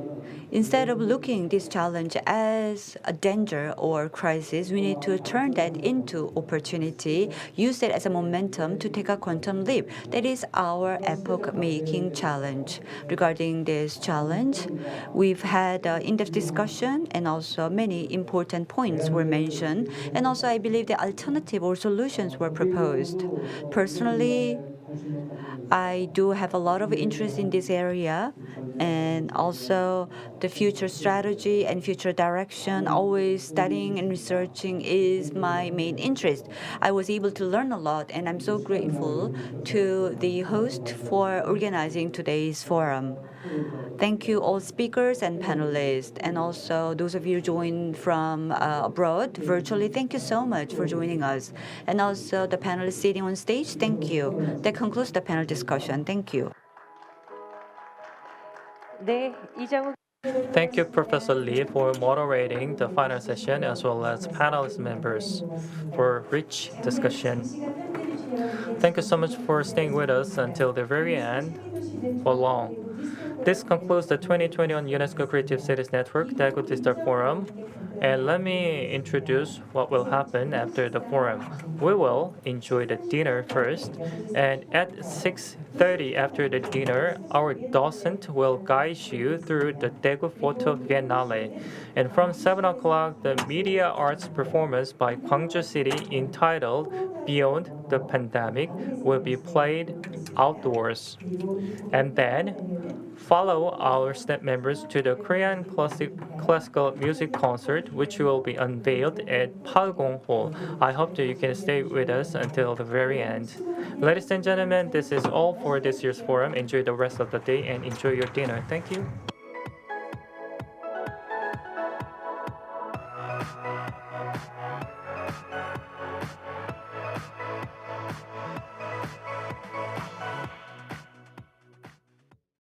instead of looking this challenge as a danger or crisis, we need to turn that into opportunity, use it as a momentum to take a quantum leap. That is our epoch-making challenge. Regarding this challenge, we've had in-depth discussion, and also many important points were mentioned. And also, I believe the alternative or solutions were proposed. Personally, I do have a lot of interest in this area, and also the future strategy and future direction. Always studying and researching is my main interest. I was able to learn a lot, and I'm so grateful to the host for organizing today's forum. Thank you, all speakers and panelists, and also those of you joined from abroad virtually. Thank you so much for joining us. And also the panelists sitting on stage, thank you. That concludes the panel discussion. Thank you. 네, 이정우 Thank you, Professor Lee, for moderating the final session, as well as panelist members for rich discussion. Thank you so much for staying with us until the very end for long. This concludes the 2021 UNESCO Creative Cities Network Daegu Digital Forum. And let me introduce what will happen after the forum. We will enjoy the dinner first, and at 6:30 after the dinner, our docent will guide you through the Daegu Photo Biennale. And from 7 o'clock, the media arts performance by Gwangju City entitled Beyond the Pandemic will be played outdoors. And then follow our staff members to the Korean classical music concert, which will be unveiled at Palgong Hall. I hope that you can stay with us until the very end. Ladies and gentlemen, this is all for this year's forum. Enjoy the rest of the day and enjoy your dinner. Thank you.